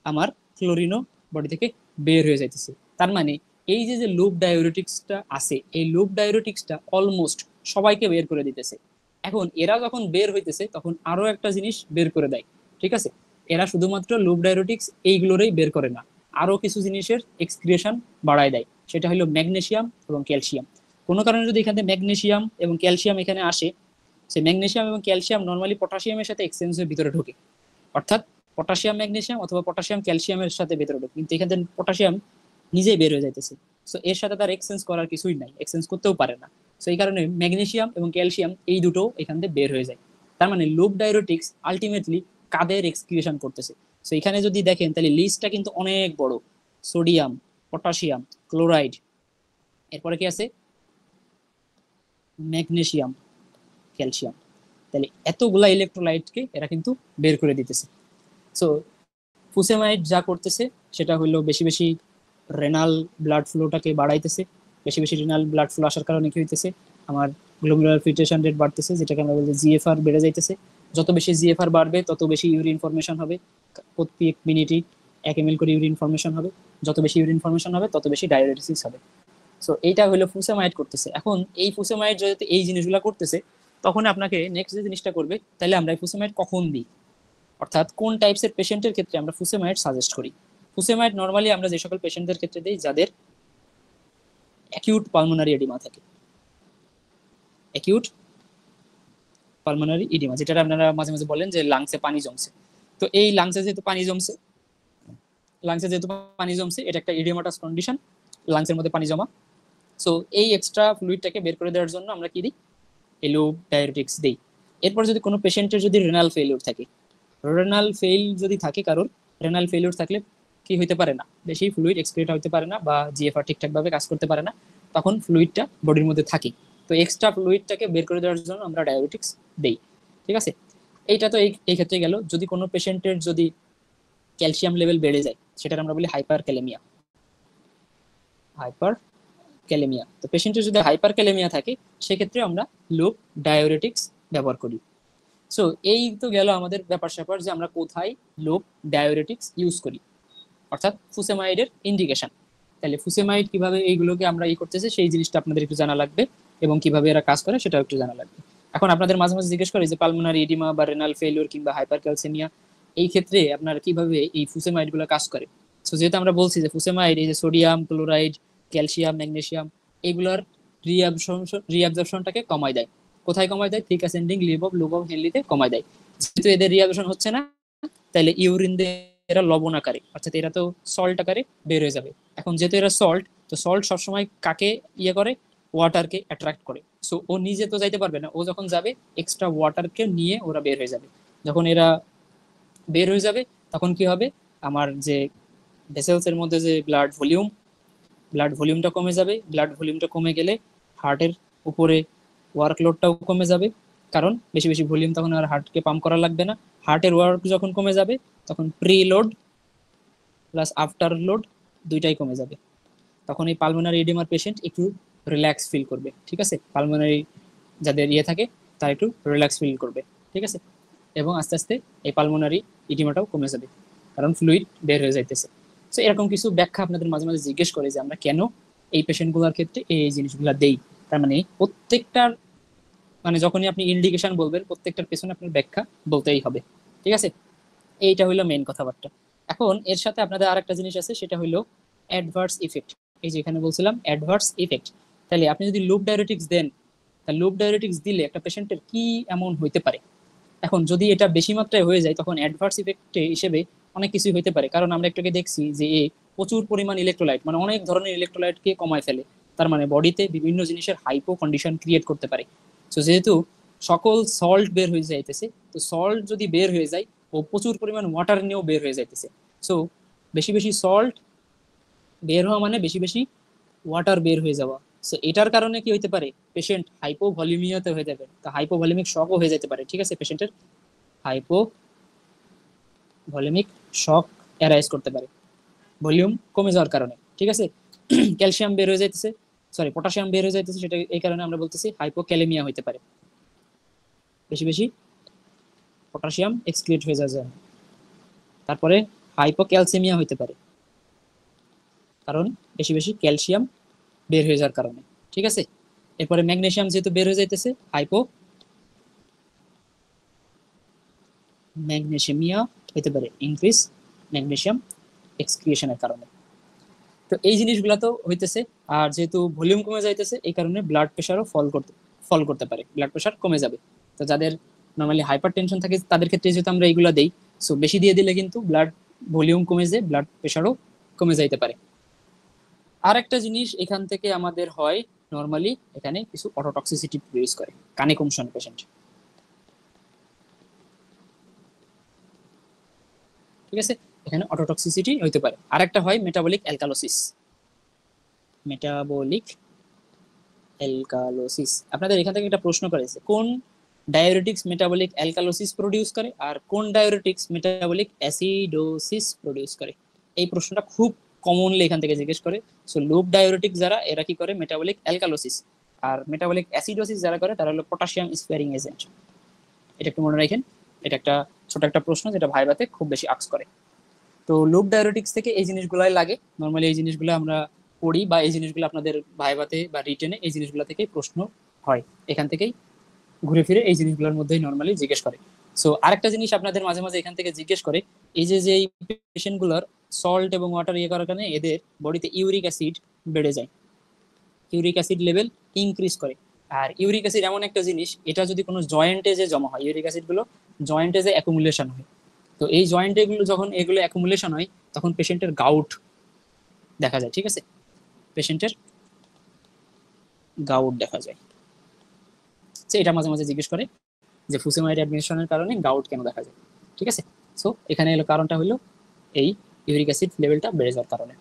আমার ক্লোরিনও বডি থেকে বের হয়ে যাইতেছে। তার মানে এই লুপ ডায়োরেটিক্সটা আছে, এই লুপ ডায়োরেটিক্সটা অলমোস্ট সবাইকে বের করে দিতেছে। এখন এরা যখন বের হইতেছে তখন আরো একটা জিনিস বের করে দেয়, ঠিক আছে? এরা শুধুমাত্র লুপ ডায়োরেটিক্স এইগুলোরই বের করে না, আরো কিছু জিনিসের এক্সক্রিয়েশন বাড়ায় দেয়, সেটা হলো ম্যাগনেসিয়াম এবং ক্যালসিয়াম। কোনো কারণে যদি এখানে ম্যাগনেসিয়াম এবং ক্যালসিয়াম এখানে আসে, সেই ম্যাগনেসিয়াম এবং ক্যালসিয়াম নর্মালি পটাশিয়ামের সাথে এক্সচেঞ্জ হয়ে ভিতরে ঢোকে, অর্থাৎ পটাশিয়াম ম্যাগনেসিয়াম অথবা পটাশিয়াম ক্যালসিয়ামের সাথে ভিতরে ঢোকে, কিন্তু এখানে পটাশিয়াম নিজেই বের হয়ে যাইতেছে। সো এর সাথে তার এক্সচেঞ্জ করার কিছুই নাই, এক্সচেঞ্জ করতেও পারে না। সো এই কারণে ম্যাগনেসিয়াম এবং ক্যালসিয়াম এই দুটো এখান থেকে বের হয়ে যায়। তার মানে লুপ ডায়োরেটিক্স আলটিমেটলি কাদের এক্সক্রিয়েশন করতেছে? সো এখানে যদি দেখেন তাহলে লিস্টটা কিন্তু অনেক বড়। সোডিয়াম, পটাশিয়াম, ক্লোরাইড, এরপরে কি আছে? Magnesium, calcium. তাহলে এতগুলা ইলেকট্রোলাইটকে এরা কিন্তু বের করে দিতেছে। সো ফুসেমাইড যা করতেছে সেটা হলো বেশি বেশি রেনাল ব্লাড ফ্লোটাকে বাড়াইতেছে। বেশি বেশি রেনাল ব্লাড ফ্লো আসার কারণে কি হইতেছে? আমার গ্লোমেরুলার ফিল্ট্রেশন রেট বাড়তেছে, যেটাকে আমরা বলি জিএফআর বেড়ে যাইতেছে। যত বেশি জিএফআর বাড়বে তত বেশি ইউরিন ফর্মেশন হবে, প্রত্যেক মিনিটই 1 ml করে ইউরিন ফর্মেশন হবে। যত বেশি ইউরিন ফর্মেশন হবে তত বেশি ডায়ালিসিস হবে। সো এইটা হলো ফুসেমাইড করতেছে। এখন এই ফুসেমাইড যদি এই জিনিসগুলো করতেছে, তখন আপনাকে নেক্সট যে জিনিসটা করবে, তাহলে আমরা ফুসেমাইড কখন দিই, অর্থাৎ কোন টাইপসের পেশেন্টের ক্ষেত্রে আমরা ফুসেমাইড সাজেস্ট করি। ফুসেমাইড নর্মালি আমরা যে সকল পেশেন্টদের ক্ষেত্রে দিই যাদের অ্যাকিউট পালমোনারি এডিমা থাকে। অ্যাকিউট পালমোনারি ইডিমা, যেটা আপনারা মাঝে মাঝে বলেন যে লাংসে পানি জমছে। তো এই লাংসে যেহেতু পানি জমছে, এটা একটা ইডিমাটাস কন্ডিশন, লাংসের মধ্যে পানি জমা। সো এই এক্সট্রা ফ্লুইডটাকে বের করে দেওয়ার জন্য আমরা কি দিই? এলো ডায়োরেটিক্স দিই। এরপর যদি কোনো পেশেন্টের যদি রেনাল ফেলিউর থাকে, কারোর রেনাল ফেলিউর থাকলে কি হইতে পারে না, বেশি ফ্লুইড এক্সক্রিয়েট হইতে পারে না বা জিএফআর ঠিকঠাক ভাবে কাজ করতে পারে না, তখন ফ্লুইডটা বডির মধ্যে থাকে। তো এক্সট্রা ফ্লুইডটাকে বের করে দেওয়ার জন্য আমরা ডায়োরেটিক্স দেই, ঠিক আছে? এইটা তো এই ক্ষেত্রে গেল। যদি কোনো পেশেন্টের যদি ক্যালসিয়াম লেভেল বেড়ে যায়, সেটা আমরা বলি হাইপার ক্যালেমিয়া। তো পেশেন্টের যদি হাইপার ক্যালেমিয়া থাকে, সেক্ষেত্রে আমরা লুপ ডায়োরেটিক্স ব্যবহার করি। সো এই তো গেল আমাদের ব্যাপার স্যাপার যে আমরা কোথায় লুপ ডায়োরেটিক্স ইউজ করি, অর্থাৎ ফুসেমাইডের ইন্ডিকেশন। তাহলে ফুসেমাইড কিভাবে এইগুলোকে আমরা করতেছি সেই জিনিসটা আপনাদের একটু জানা লাগবে, এবং কিভাবে এরা কাজ করে সেটাও একটু জানা লাগবে। এখন আপনাদের মাঝে মাঝে জিজ্ঞেস করে যে পালমোনারি এডিমা বা রেনাল ফেলিওর কিংবা হাইপারক্যালসেমিয়া, এই ক্ষেত্রে আপনার কিভাবে এই ফুসেমাইড গুলো কাজ করে। সো যেহেতু আমরা বলছি যে ফুসেমাইড এই যে সোডিয়াম, ক্লোরাইড, ক্যালসিয়াম, ম্যাগনেসিয়াম, এইগুলোর রিঅ্যাবজর্পশনটাকে কমায় দেয়। কোথায় কমায় দেয়? থিক অ্যাসেন্ডিং লিভ অফ হেনলিতে কমায় দেয়। যেহেতু এদের রিঅ্যাবজর্পশন হচ্ছে না, তাহলে ইউরিন দিয়ে এরা লবণ আকারে, অর্থাৎ এরা তো সল্ট আকারে বের হয়ে যাবে। এখন যেহেতু এরা সল্ট, তো সল্ট সবসময় কাকে করে? ওয়াটারকে অ্যাট্রাক্ট করে। সো ও নিজে তো যাইতে পারবে না, ও যখন যাবে এক্সট্রা ওয়াটারকে নিয়ে ওরা বের হয়ে যাবে। যখন এরা বের হয়ে যাবে তখন কি হবে? আমার যে ভেসেলস এর মধ্যে যে ব্লাড ভলিউমটা কমে যাবে। ব্লাড ভলিউমটা কমে গেলে হার্টের উপরে ওয়ার্কলোডটাও কমে যাবে, কারণ বেশি বেশি ভলিউম তখন আর হার্টকে পাম্প করা লাগবে না। হার্টের ওয়ার্ক যখন কমে যাবে তখন pre load plus after load দুইটাই কমে যাবে। তখন এই পালমোনারি এডিমার পেশেন্ট একটু রিল্যাক্স ফিল করবে, ঠিক আছে? পালমোনারি যাদের থাকে তারা একটু রিল্যাক্স ফিল করবে, ঠিক আছে? এবং আস্তে আস্তে এই পালমোনারি ইডিমাটাও কমে যাবে, কারণ ফ্লুইড বের হয়ে যাইতেছে। সো এরকম কিছু ব্যাখ্যা আপনাদের মাঝে মাঝে জিজ্ঞেস করে যে আমরা কেন এই পেশেন্টগুলোর ক্ষেত্রে এই জিনিসগুলো দেই। তার মানে প্রত্যেকটার যখনই আপনি ইন্ডিকেশন বলবেন, প্রত্যেকটার পেছনে আপনার ব্যাখ্যা বলতেই হবে, ঠিক আছে? এইটা হইলো মেইন কথাবার্তা। এখন এর সাথে আপনাদের আরেকটা জিনিস আছে, সেটা হইলো অ্যাডভার্স ইফেক্ট। এই যে এখানে বলছিলাম অ্যাডভার্স ইফেক্ট। তাহলে আপনি যদি লুপ ডায়োরেটিক্স দেন, তাহলে লুপ ডায়োরেটিক্স দিলে একটা পেশেন্টের কি এমন হইতে পারে? এখন যদি এটা বেশি মাত্রায় হয়ে যায়, তখন অ্যাডভার্স ইফেক্ট হিসেবে অনেক কিছুই হইতে পারে। কারণ আমরা একটু দেখছি যে প্রচুর পরিমাণ ইলেকট্রোলাইট, অনেক ধরনের ইলেকট্রোলাইটকে কমায় ফেলে। তার মানে বডিতে বিভিন্ন জিনিসের হাইপো কন্ডিশন ক্রিয়েট করতে পারে। তো যেহেতু সকল সল্ট বের হয়ে যাইতেছে, তো সল্ট যদি বের হয়ে যায়, ও প্রচুর পরিমাণ ওয়াটার নিয়েও বের হয়ে যাইতেছে। সো বেশি বেশি সল্ট বের হওয়া মানে বেশি বেশি ওয়াটার বের হয়ে যাওয়া। সো এটার কারণে কি হইতে পারে? পেশেন্ট হাইপোভলিউমিয়াতে হয়ে যাবে, তা হাইপোভলিউমিক শকও হয়ে যেতে পারে, ঠিক আছে? পেশেন্টের হাইপোভলিউমিক শক অ্যারাইজ করতে পারে ভলিউম কমে যাওয়ার কারণে, ঠিক আছে? ক্যালসিয়াম বের হয়ে যাইতেছে, পটাশিয়াম বের হয়ে যাইতেছে, সেটা এই কারণে আমরা বলতেছি হাইপোক্যালেমিয়া হইতে পারে। বেশি বেশি পটাশিয়াম এক্সক্রিয়েট হয়ে যায়। তারপরে হাইপোক্যালসেমিয়া হইতে পারে, কারণ বেশি বেশি ক্যালসিয়াম বের হয়ে যাওয়ার কারণে, ঠিক আছে? এরপরে ম্যাগনেসিয়াম যেহেতু বের হয়ে যাইতেছে, ম্যাগনেসিয়ামিয়া হতে পারে ইনক্রিজ ম্যাগনেসিয়াম এক্সক্রিয়েশনের কারণে। তো এই জিনিসগুলো তো হইতেছে। আর যেহেতু ভলিউম কমে যাইতেছে এই কারণে ব্লাড প্রেশারও ফল করতে পারে, ব্লাড প্রেশার কমে যাবে। তো যাদের নর্মালি হাইপার টেনশন থাকে তাদের ক্ষেত্রে যেহেতু আমরা এইগুলো দেই, সো বেশি দিয়ে দিলে কিন্তু ব্লাড ভলিউম কমে যায়, ব্লাড প্রেশারও কমে যাইতে পারে। আর একটা জিনিস এখান থেকে আমাদের হয়, নর্মালি এখানে কিছু অটোটক্সিসিটি প্রডিউস করে কানে কম শোনে পেশেন্ট, ঠিক আছে। এখানে অটোটক্সিসিটি হইতে পারে। আর একটা হয় মেটাবলিক অ্যালকালোসিস। মেটাবলিক অ্যালকালোসিস, আপনাদের এখান থেকে একটা প্রশ্ন করেছে কোন ডায়োরেটিক্স মেটাবলিক অ্যালকালোসিস প্রডিউস করে আর কোন ডায়োরেটিক্স মেটাবলিক অ্যাসিডোসিস প্রডিউস করে। এই প্রশ্নটা খুব কমনলি এখান থেকে জিজ্ঞেস করে। সো লুপ ডায়োরেটিক যারা এরা কি করে মেটাবলিক অ্যালকালোসিস, আর মেটাবলিক অ্যাসিডোসিস যারা করে তারা হলো পটাশিয়াম স্পেয়ারিং এজেন্ট। এটা একটু মনে রাখেন, এটা একটা ছোট একটা প্রশ্ন যেটা ভাইভাতে খুব বেশি আক্স করে। তো লুপ ডায়োরেটিক্স থেকে এই জিনিসগুলাই লাগে নর্মালি, এই জিনিসগুলো আমরা পড়ি বা এই জিনিসগুলো আপনাদের ভাইভাতে বা রিটেনে এই জিনিসগুলো থেকেই প্রশ্ন হয়, এখান থেকেই ঘুরে ফিরে এই জিনিসগুলোর মধ্যেই নর্মালি জিজ্ঞেস করে। সো আরেকটা জিনিস আপনাদের মাঝে মাঝে এখান থেকে জিজ্ঞেস করে, এই যে পেশেন্টগুলোর সল্ট এবং ওয়াটার ইয়ে করার কারণে এদের বডিতে ইউরিক অ্যাসিড বেড়ে যায়, ইউরিক অ্যাসিড লেভেল ইনক্রিজ করে। আর ইউরিক অ্যাসিড এমন একটা জিনিস, এটা যদি কোনো জয়েন্টে যে জমা হয়, ইউরিক অ্যাসিড গুলো জয়েন্টে যে অ্যাকুমুলেশন হয়, তো এই জয়েন্টে গুলো যখন এগুলো অ্যাকুমুলেশন হয় তখন পেশেন্টের গাউট দেখা যায়, ঠিক আছে, পেশেন্টের গাউট দেখা যায়। এটা মাঝে মাঝে জিজ্ঞেস করে যে ফুসেমাইড অ্যাডমিশনের কারণে গাউট কেন দেখা যায়, ঠিক আছে। সো এখানে এলো কারণটা হলো এই ইউরিক অ্যাসিড লেভেলটা বেড়ে যাওয়ার কারণে।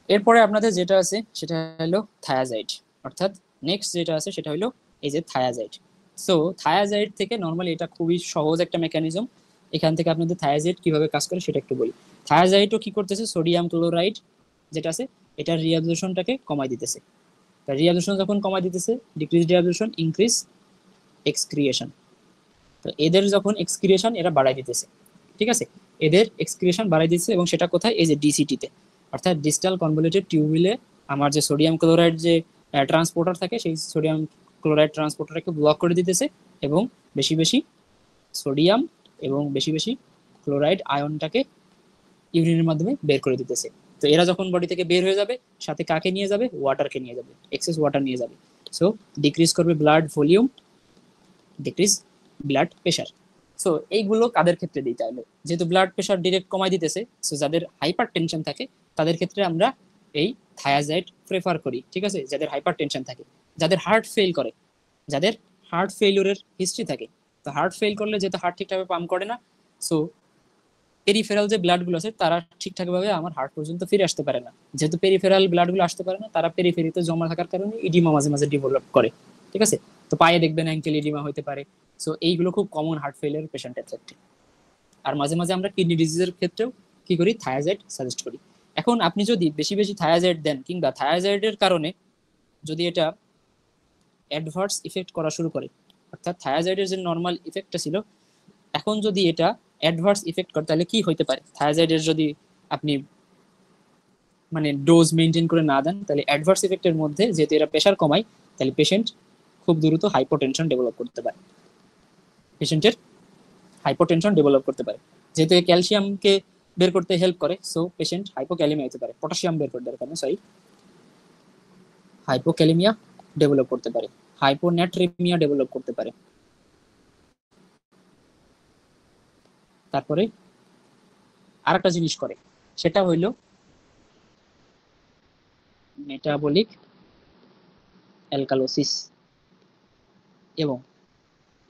এরপরে আপনাদের যেটা আছে সেটা হলো থায়াজাইড, অর্থাৎ নেক্সট যেটা আছে সেটা হলো এই যে থায়াজাইড। সো থায়াজাইড থেকে নর্মালি এটা খুবই সহজ একটা মেকানিজম, এখান থেকে আপনাদের থায়াজাইড কিভাবে কাজ করে সেটা একটু বলি। থায়াজাইডও কি করতেছে, সোডিয়াম ক্লোরাইড যেটা আছে এটার রিঅ্যাবজর্পশনটাকে কমাই দিতেছে। রিঅ্যাবজর্পশন যখন কমাই দিতেছে, ডিক্রিজ রিঅ্যাবজর্পশন ইনক্রিজ এক্সক্রিয়েশন, তো এদের যখন এক্সক্রিয়েশন এরা বাড়াই দিতেছে, ঠিক আছে, এদের এক্সক্রিয়েশন বাড়াই দিচ্ছে এবং সেটা কোথায়, এই যে ডিসিটিতে, অর্থাৎ ডিস্টাল কনভলিউটেড টিউবিলে আমার যে সোডিয়াম ক্লোরাইড যে ট্রান্সপোর্টার থাকে সেই সোডিয়াম ক্লোরাইড ট্রান্সপোর্টারকে ব্লক করে দিতেছে এবং বেশি বেশি সোডিয়াম এবং বেশি বেশি ক্লোরাইড আয়নটাকে ইউরিনের মাধ্যমে বের করে দিতেছে। তো এরা যখন বডি থেকে বের হয়ে যাবে সাথে কাকে নিয়ে যাবে, ওয়াটারকে নিয়ে যাবে, এক্সেস ওয়াটার নিয়ে যাবে। সো ডিক্রিজ করবে blood volume, decrease blood pressure. So এইগুলো কাদের ক্ষেত্রে দিতে হবে, যেহেতু ব্লাড প্রেশার ডিরেক্ট কমাই দিতেছে, সো যাদের হাইপার টেনশন থাকে তাদের ক্ষেত্রে আমরা এই থায়াজাইড প্রেফার করি, ঠিক আছে, যাদের হাইপার টেনশন থাকে, যাদের হার্ট ফেল করে, যাদের হার্ট ফেইলিউরের হিস্ট্রি থাকে। তো হার্ট ফেল করলে যেহেতু হার্ট ঠিকঠাকভাবে পাম্প করে না, সো পেরিফেরাল যে ব্লাডগুলো আছে তারা ঠিকঠাকভাবে আমার হার্ট পর্যন্ত ফিরে আসতে পারে না। যেহেতু পেরিফেরাল ব্লাডগুলো আসতে পারে না, তারা পেরিফেরিতে জমা থাকার কারণে ইডিমা মাঝে মাঝে ডেভেলপ করে, ঠিক আছে। তো পায়ে দেখবেন অ্যাঙ্কেল ইডিমা হতে পারে। সো এইগুলো খুব কমন হার্ট ফেলিয়ার পেশেন্টের ক্ষেত্রে। আর মাঝে মাঝে আমরা কিডনি ডিজিজের ক্ষেত্রেও কি করি, থায়াজাইড সাজেস্ট করি। এখন আপনি যদি বেশি বেশি থায়াজাইড দেন কিংবা থায়াজাইডের কারণে যদি এটা অ্যাডভার্স ইফেক্ট করা শুরু করে, অর্থাৎ থায়াজাইডের যে নর্মাল ইফেক্টটা ছিল এখন যদি এটা অ্যাডভার্স ইফেক্ট করে তাহলে কি হইতে পারে, থায়াজাইডের যদি আপনি মানে ডোজ মেনটেন করে না দেন তাহলে অ্যাডভার্স ইফেক্টের মধ্যে যেহেতু এরা প্রেশার কমায় তাহলে পেশেন্ট খুব দ্রুত হাইপোটেনশন ডেভেলপ করতে পারে, পেশেন্টের হাইপোটেনশন ডেভেলপ করতে পারে। যেহেতু ক্যালসিয়ামকে বের করতে হেল্প করে, সো পেশেন্ট হাইপোক্যালেমিয়া হতে পারে, পটাশিয়াম বের করতে পারে, সরি হাইপোক্যালেমিয়া ডেভেলপ করতে পারে, হাইপোন্যাট্রেমিয়া ডেভেলপ করতে পারে। তারপরে আরেকটা জিনিস করে সেটা হইল মেটাবলিক অ্যালকালোসিস, এবং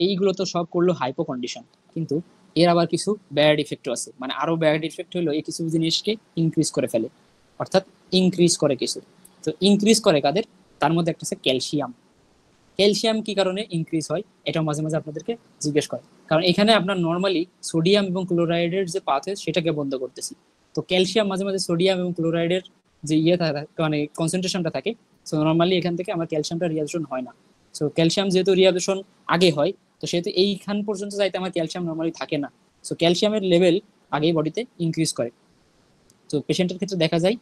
এইগুলো তো সব করলো হাইপো কন্ডিশন, কিন্তু এর আবার কিছু ব্যাড ইফেক্টও আছে, মানে আরো ব্যাড ইফেক্ট হলো এই কিছু জিনিসকে ইনক্রিজ করে ফেলে, অর্থাৎ ইনক্রিজ করে কিছু। তো ইনক্রিজ করে কাদের, তার মধ্যে একটা আছে ক্যালসিয়াম। ক্যালসিয়াম কি কারণে ইনক্রিজ হয় এটাও মাঝে মাঝে আপনাদেরকে জিজ্ঞেস করে, কারণ এখানে আপনার নর্মালি সোডিয়াম এবং ক্লোরাইডের যে পাথওয়ে সেটাকে বন্ধ করতেছি। তো ক্যালসিয়াম মাঝে মাঝে সোডিয়াম এবং ক্লোরাইডের যে মানে কনসেন্ট্রেশনটা থাকে, সো নর্মালি এখান থেকে আমার ক্যালসিয়ামটা রিঅ্যাবজর্পশন হয় না। সো ক্যালসিয়াম যেহেতু রিঅ্যাবজর্পশন আগে হয়, তো সেহেতু এইখান পর্যন্ত যাইতে আমার ক্যালসিয়াম নর্মালি থাকে না। সো ক্যালসিয়ামের লেভেল আগেই বডিতে ইনক্রিজ করে। তো পেশেন্টের ক্ষেত্রে দেখা যায়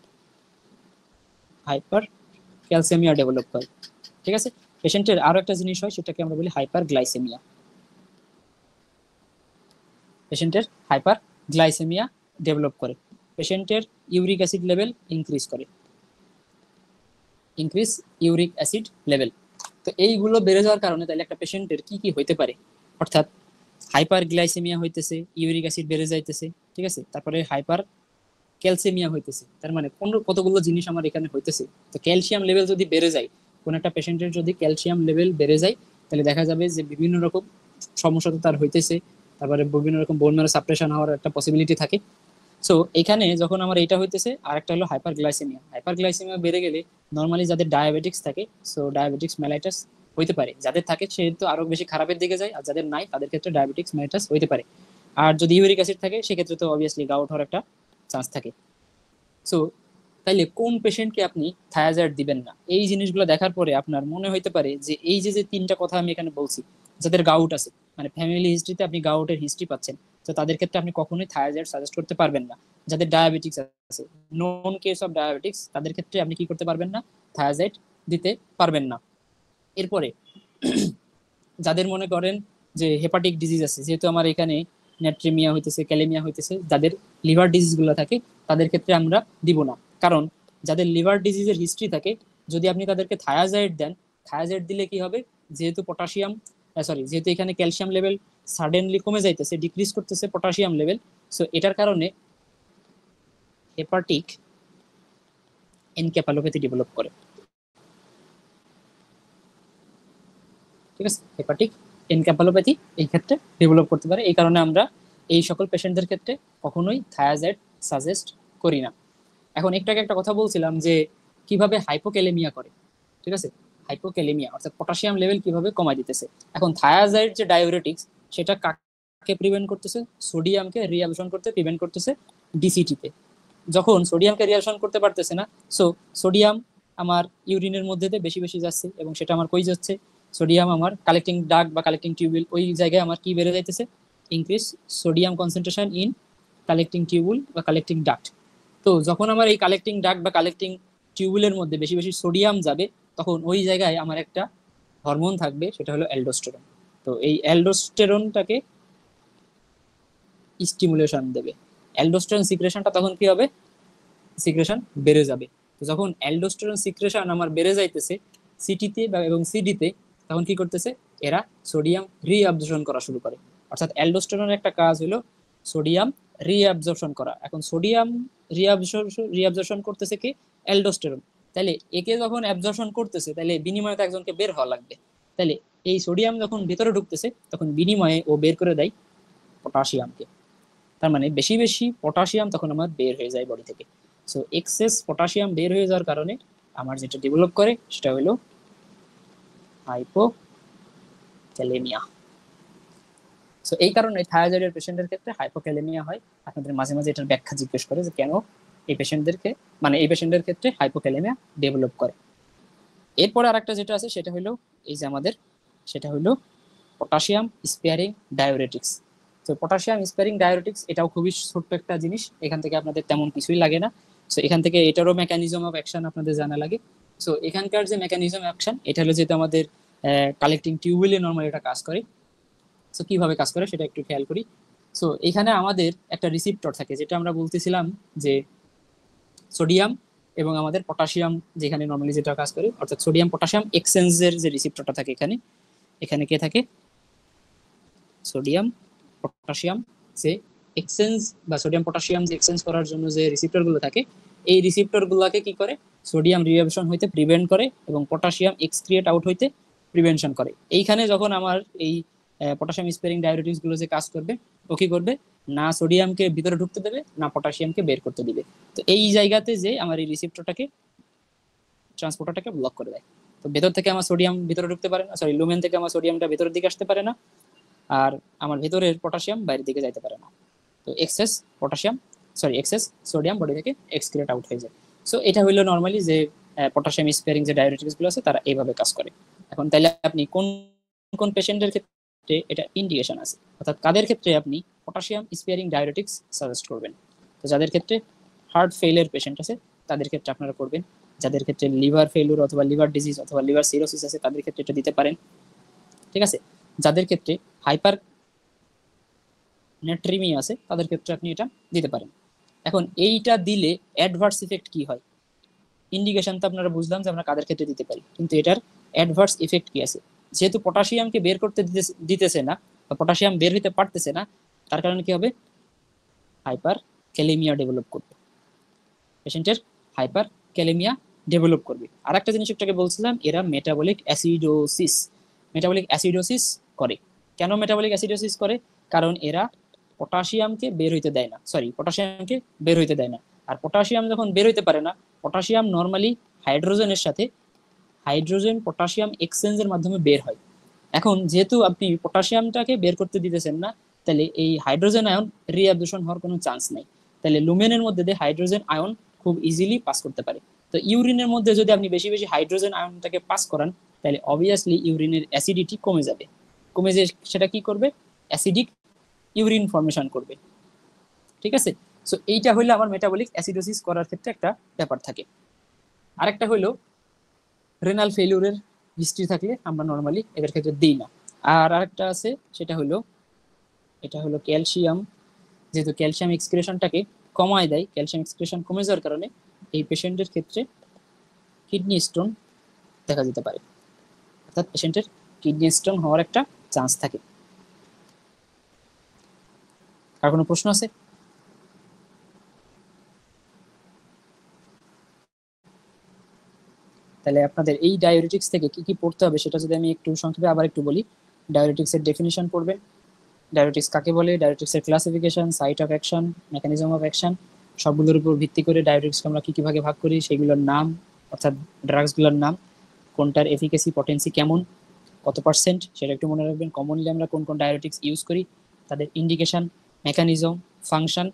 হাইপার ক্যালসিয়ামিয়া ডেভেলপ হয়, ঠিক আছে। পেশেন্টের আরো একটা জিনিস হয় সেটাকে আমরা বলি হাইপার গ্লাইসেমিয়া। পেশেন্টের হাইপার গ্লাইসেমিয়া ডেভেলপ করে, পেশেন্টের ইউরিক অ্যাসিড লেভেল ইনক্রিজ করে, ইনক্রিজ ইউরিক অ্যাসিড লেভেল। তো এইগুলো বেড়ে যাওয়ার কারণে তাহলে একটা পেশেন্টের কি কি হইতে পারে, অর্থাৎ হাইপার গ্লাইসেমিয়া হইতেছে, ইউরিক অ্যাসিড বেড়ে যাইতেছে, ঠিক আছে, তারপরে হাইপার ক্যালসিমিয়া হইতেছে। তার মানে কতগুলো জিনিস আমার এখানে হইতেছে। তো ক্যালসিয়াম লেভেল যদি বেড়ে যায়, কোন একটা পেশেন্টের যদি ক্যালসিয়াম লেভেল বেড়ে যায়, তাহলে দেখা যাবে যে বিভিন্ন রকম সমস্যা তো তার হইতেছে, তারপরে বিভিন্ন রকম বোন ম্যারো সাপ্রেশন হওয়ার একটা পসিবিলিটি থাকে। সো এখানে যখন আমার এটা হইতেছে, আর একটা হলো হাইপার গ্লাইসেমিয়া। হাইপার গ্লাইসেমিয়া বেড়ে গেলে নর্মালি যাদের ডায়াবেটিক্স থাকে, সো ডায়াবেটিক্স মেলাইটাস হইতে পারে। যাদের থাকে সে তো আরো বেশি খারাপের দিকে যায়, আর যাদের নাই তাদের ক্ষেত্রে ডায়াবেটিক্স মেলাইটাস হইতে পারে। আর যদি ইউরিক অ্যাসিড থাকে সেক্ষেত্রে তো অবভিয়াসলি গাউট হওয়ার একটা চান্স থাকে। সো তাইলে কোন পেশেন্টকে আপনি থায়াজাইড দিবেন না, এই জিনিসগুলো দেখার পরে আপনার মনে হইতে পারে যে এই যে যে তিনটা কথা আমি এখানে বলছি, যাদের গাউট আছে, মানে ফ্যামিলি হিস্ট্রিতে আপনি গাউটের হিস্ট্রি পাচ্ছেন, তো তাদের ক্ষেত্রে আপনি কখনোই থায়াজাইড সাজেস্ট করতে পারবেন না। যাদের ডায়াবেটিক্স আছে, নোন কেস অফ ডায়াবেটিক্স, তাদের ক্ষেত্রে আপনি কি করতে পারবেন না, থায়াজাইড দিতে পারবেন না। এরপরে যাদের মনে করেন যে হেপাটিক ডিজিজ আছে, যেহেতু আমার এখানে নেট্রিমিয়া হইতেছে, ক্যালেমিয়া হইতেছে, যাদের লিভার ডিজিজ গুলো থাকে তাদের ক্ষেত্রে আমরা দিব না। কারণ যাদের লিভার ডিজিজের হিস্ট্রি থাকে, যদি আপনি তাদেরকে থায়াজাইড দেন, থায়াজাইড দিলে কি হবে, যেহেতু পটাশিয়াম যেহেতু এখানে ক্যালসিয়াম লেভেল সাডেনলি কমে যাইতেছে, ডিক্রিজ করতেছে পটাশিয়াম লেভেল, সো এটার কারণে হেপাটিক এনকেফালোপ্যাথি ডেভেলপ করে। ঠিক আছে, হেপাটিক এনকেফালোপ্যাথি এই ক্ষেত্রে ডেভেলপ করতে পারে। এই কারণে আমরা এই সকল পেশেন্টদের ক্ষেত্রে কখনোই থায়াজাইড সাজেস্ট করি না। এখন একটু আগে একটা কথা বলছিলাম যে কিভাবে হাইপোক্যালেমিয়া করে, ঠিক আছে, হাইপোক্যালেমিয়া অর্থাৎ পটাশিয়াম লেভেল কিভাবে কমাই দিতেছে। এখন থায়াজাইড যে ডায়োরেটিক্স, সেটা কাকে প্রিভেন্ট করতেছে, সোডিয়ামকে রিঅ্যাবসর্পশন করতে প্রিভেন্ট করতেছে ডিসিটিতে। যখন সোডিয়ামকে রিঅ্যাবসর্পশন করতে পারতেছে না, সো সোডিয়াম আমার ইউরিনের মধ্যে বেশি বেশি যাচ্ছে, এবং সেটা আমার কই যাচ্ছে, সোডিয়াম আমার কালেক্টিং ডাক্ট বা কালেক্টিং টিউবুল, ওই জায়গায় আমার কি বেড়ে যাইতেছে, increase sodium concentration in collecting tubule বা কালেক্টিং ডাক্ট। তো যখন আমার এই কালেক্টিং ডাক্ট বা কালেক্টিং টিউবুলের মধ্যে বেশি বেশি সোডিয়াম যাবে, তখন ওই জায়গায় আমার একটা হরমোন থাকবে, সেটা হলো অ্যালডোস্টেরন। তো এই অ্যালডোস্টেরনটাকে স্টিমুলেশন দেবে। অ্যালডোস্টেরন সিক্রেশনটা তখন কি হবে, সিক্রেশন বেড়ে যাবে। তো যখন অ্যালডোস্টেরন সিক্রেশন আমার বেড়ে যাইতেছে সিটিতে এবং সিডিতে, তখন কি করতেছে, এরা সোডিয়াম রিঅ্যাবজর্পশন করা শুরু করে। অর্থাৎ অ্যালডোস্টেরনের একটা কাজ হলো সোডিয়াম রিঅ্যাবজর্পশন করা। এখন সোডিয়াম রিঅ্যাবজর্পশন করতেছে কি, অ্যালডোস্টেরন। তাহলে একে যখন অ্যাবজর্পশন করতেছে, তাহলে বিনিময়ে তো একজনকে বের হওয়া লাগবে। তাহলে এই সোডিয়াম যখন ভিতরে ঢুকতেছে, তখন বিনিময়ে ও বের করে দেয় পটাশিয়ামকে। তার মানে বেশি বেশি পটাশিয়াম তখন আমার বের হয়ে যায় বডি থেকে। সো এক্সেস পটাশিয়াম বের হয়ে যাওয়ার কারণে আমার যেটা ডেভেলপ করে সেটা হলো হাইপোক্যালেমিয়া। সো এই কারণে থায়াজাইডের পেশেন্টের ক্ষেত্রে হাইপোক্যালেমিয়া হয়। আপনাদের মাঝে মাঝে এটার ব্যাখ্যা জিজ্ঞেস করে যে কেন এই পেশেন্টদেরকে, মানে এই পেশেন্টের ক্ষেত্রে হাইপোক্যালেমিয়া ডেভেলপ করে। এরপরে আরেকটা যেটা আছে সেটা হলো এই যে আমাদের, সেটা হলো পটাশিয়াম স্পেয়ারিং ডায়োরেটিক্স। তো পটাশিয়াম স্পেয়ারিং ডায়োরেটিক্স এটাও খুবই ছোট্ট একটা জিনিস, এখান থেকে আপনাদের তেমন কিছুই লাগে না। সো এখান থেকে এটারও মেকানিজম অফ অ্যাকশন আপনাদের জানা লাগে। সো এখানকার যে মেকানিজম অ্যাকশন, এটা হলো যেহেতু আমাদের কালেক্টিং টিউবুলে নর্মালি এটা কাজ করে। সো কিভাবে কাজ করে সেটা একটু খেয়াল করি। সো এখানে আমাদের একটা রিসিপ্টর থাকে, যেটা আমরা বলতেছিলাম যে সোডিয়াম এবং আমাদের পটাশিয়াম যেখানে নর্মালি যেটা কাজ করে, অর্থাৎ সোডিয়াম পটাশিয়াম এক্সচেঞ্জের যে রিসিপ্টরটা থাকে এখানে, এখানে কে থাকে, সোডিয়াম পটাশিয়াম যে এক্সচেঞ্জ বা সোডিয়াম পটাশিয়াম যে এক্সচেঞ্জ করার জন্য যে রিসিপ্টর গুলো থাকে, এই রিসিপ্টর গুলাকে কি করে, সোডিয়াম রিঅ্যাবসর্পশন হইতে প্রিভেন্ট করে এবং পটাশিয়াম এক্সক্রিয়েট আউট হইতে প্রিভেনশন করে। এইখানে যখন আমার এই পটাশিয়াম স্পেয়ারিং ডায়োরেটিক্স গুলো যে কাজ করবে, ও কি করবে, না সোডিয়ামকে ভিতরে ঢুকতে দেবে, না পটাশিয়ামকে বের করতে দিবে। তো এই জায়গাতে যে আমার এই রিসিপ্টরটাকে, ট্রান্সপোর্টারটাকে ব্লক করে দেয়। তো ভেতর থেকে আমার সোডিয়াম ভিতরে ঢুকতে পারে না, সরি লুমেন থেকে আমার সোডিয়ামটা ভেতরের দিকে আসতে পারে না, আর আমার ভেতরের পটাশিয়াম বাইরের দিকে যাইতে পারে না। তো excess potassium, sorry excess sodium body থেকে এক্সক্রিয়েট আউট হয়ে যায়। সো এটা হইলো নর্মালি যে পটাশিয়াম স্পেয়ারিং যে ডায়োরেটিক্স গুলো আছে তারা এইভাবে কাজ করে। এখন তাইলে আপনি কোন কোন পেশেন্টের ক্ষেত্রে এটা ইন্ডিকেশন আছে, অর্থাৎ কাদের ক্ষেত্রে আপনি পটাশিয়াম স্পেয়ারিং ডায়োরেটিক্স সাজেস্ট করবেন। তো যাদের ক্ষেত্রে হার্ট ফেইলের পেশেন্ট আছে তাদের ক্ষেত্রে আপনারা করবেন, যাদের ক্ষেত্রে লিভার ফেইলুর অথবা লিভার ডিজিজ অথবা লিভার সিরোসিস আছে তাদের ক্ষেত্রে এটা দিতে পারেন, ঠিক আছে। যাদের ক্ষেত্রে হাইপার নেট্রিমিয়া আছে তাদের ক্ষেত্রে আপনি এটা দিতে পারেন। এখন এইটা দিলে অ্যাডভার্স ইফেক্ট কি হয়, ইন্ডিকেশন তো আপনারা বুঝলাম যে আমরা কাদের ক্ষেত্রে দিতে পারি, কিন্তু এটার অ্যাডভার্স ইফেক্ট কি আছে? যেহেতু পটাশিয়ামকে বের করতে দিতেছে না বা পটাশিয়াম বের হইতে পারতেছে না, তার কারণে কি হবে, হাইপার ক্যালেমিয়া ডেভেলপ করবে, পেশেন্টের হাইপার ক্যালেমিয়া ডেভেলপ করবে। আর একটা জিনিস একটাকে বলছিলাম, এরা মেটাবলিক অ্যাসিডোসিস, মেটাবলিক অ্যাসিডোসিস করে। কেন মেটাবলিক অ্যাসিডোসিস করে? কারণ এরা পটাশিয়ামকে বের হইতে দেয় না, পটাশিয়ামকে বের হইতে দেয় না। আর পটাশিয়াম যখন বের হইতে পারে না, পটাশিয়াম নর্মালি হাইড্রোজেনের সাথে হাইড্রোজেন পটাশিয়াম এক্সচেঞ্জের মাধ্যমে বের হয়। এখন যেহেতু আপনি পটাশিয়ামটাকে বের করতে দিতেছেন না, তাহলে এই হাইড্রোজেন আয়ন রিঅ্যাবজর্পশন হওয়ার কোনো চান্স নাই। তাহলে লুমেনের মধ্যে দিয়ে হাইড্রোজেন আয়ন খুব ইজিলি পাস করতে পারে। তো ইউরিনের মধ্যে যদি আপনি বেশি বেশি হাইড্রোজেন আয়নটাকে পাস করান, তাহলে অবভিয়াসলি ইউরিনের অ্যাসিডিটি কমে যাবে। কমে যে সেটা কি করবে, অ্যাসিডিক ইউরিন ফর্মেশন করবে। ঠিক আছে, সো এইটা হইলো আমার মেটাবলিক অ্যাসিডোসিস করার ক্ষেত্রে একটা ব্যাপার থাকে। আরেকটা হইলো রেনাল ফেলিউরের হিস্ট্রি থাকলে আমরা নর্মালি এদের ক্ষেত্রে দিই না। আর আরেকটা আছে, সেটা হলো এটা হলো ক্যালসিয়াম, যেহেতু ক্যালসিয়াম এক্সক্রিশনটাকে কমায় দেয়, ক্যালসিয়াম এক্সক্রিশন কমে যাওয়ার কারণে এই পেশেন্টের ক্ষেত্রে কিডনি স্টোন দেখা যেতে পারে, অর্থাৎ পেশেন্টের কিডনি স্টোন হওয়ার একটা চান্স থাকে। আর কোনো প্রশ্ন আছে? তাহলে আপনাদের এই ডায়োরেটিক্স থেকে কি কি পড়তে হবে সেটা যদি আমি একটু সংক্ষেপে আবার একটু বলি। ডায়োরেটিক্সের ডেফিনিশন পড়বেন, ডায়োরেটিক্স কাকে বলে, ডায়োরেটিক্সের classification, site of action, mechanism of action, সবগুলোর উপর ভিত্তি করে ডায়োরেটিক্সকে আমরা কি কি ভাগে ভাগ করি, সেগুলোর নাম, অর্থাৎ ড্রাগসগুলোর নাম, কোনটার এফিকেসি পটেন্সি কেমন, কত পার্সেন্ট সেটা একটু মনে রাখবেন। কমনলি আমরা কোন কোন ডায়োরেটিক্স ইউজ করি, তাদের indication, mechanism, function,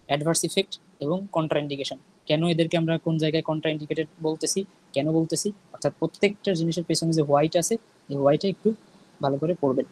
adverse effect এবং কন্ট্রা ইন্ডিকেশন, কেন এদেরকে আমরা কোন জায়গায় কন্ট্রা ইন্ডিকেটেড বলতেছি, কেন বলতেছি, অর্থাৎ প্রত্যেকটা জিনিসের পেছনে যে হোয়াইট আছে এই হোয়াইটে একটু ভালো করে পড়বেন।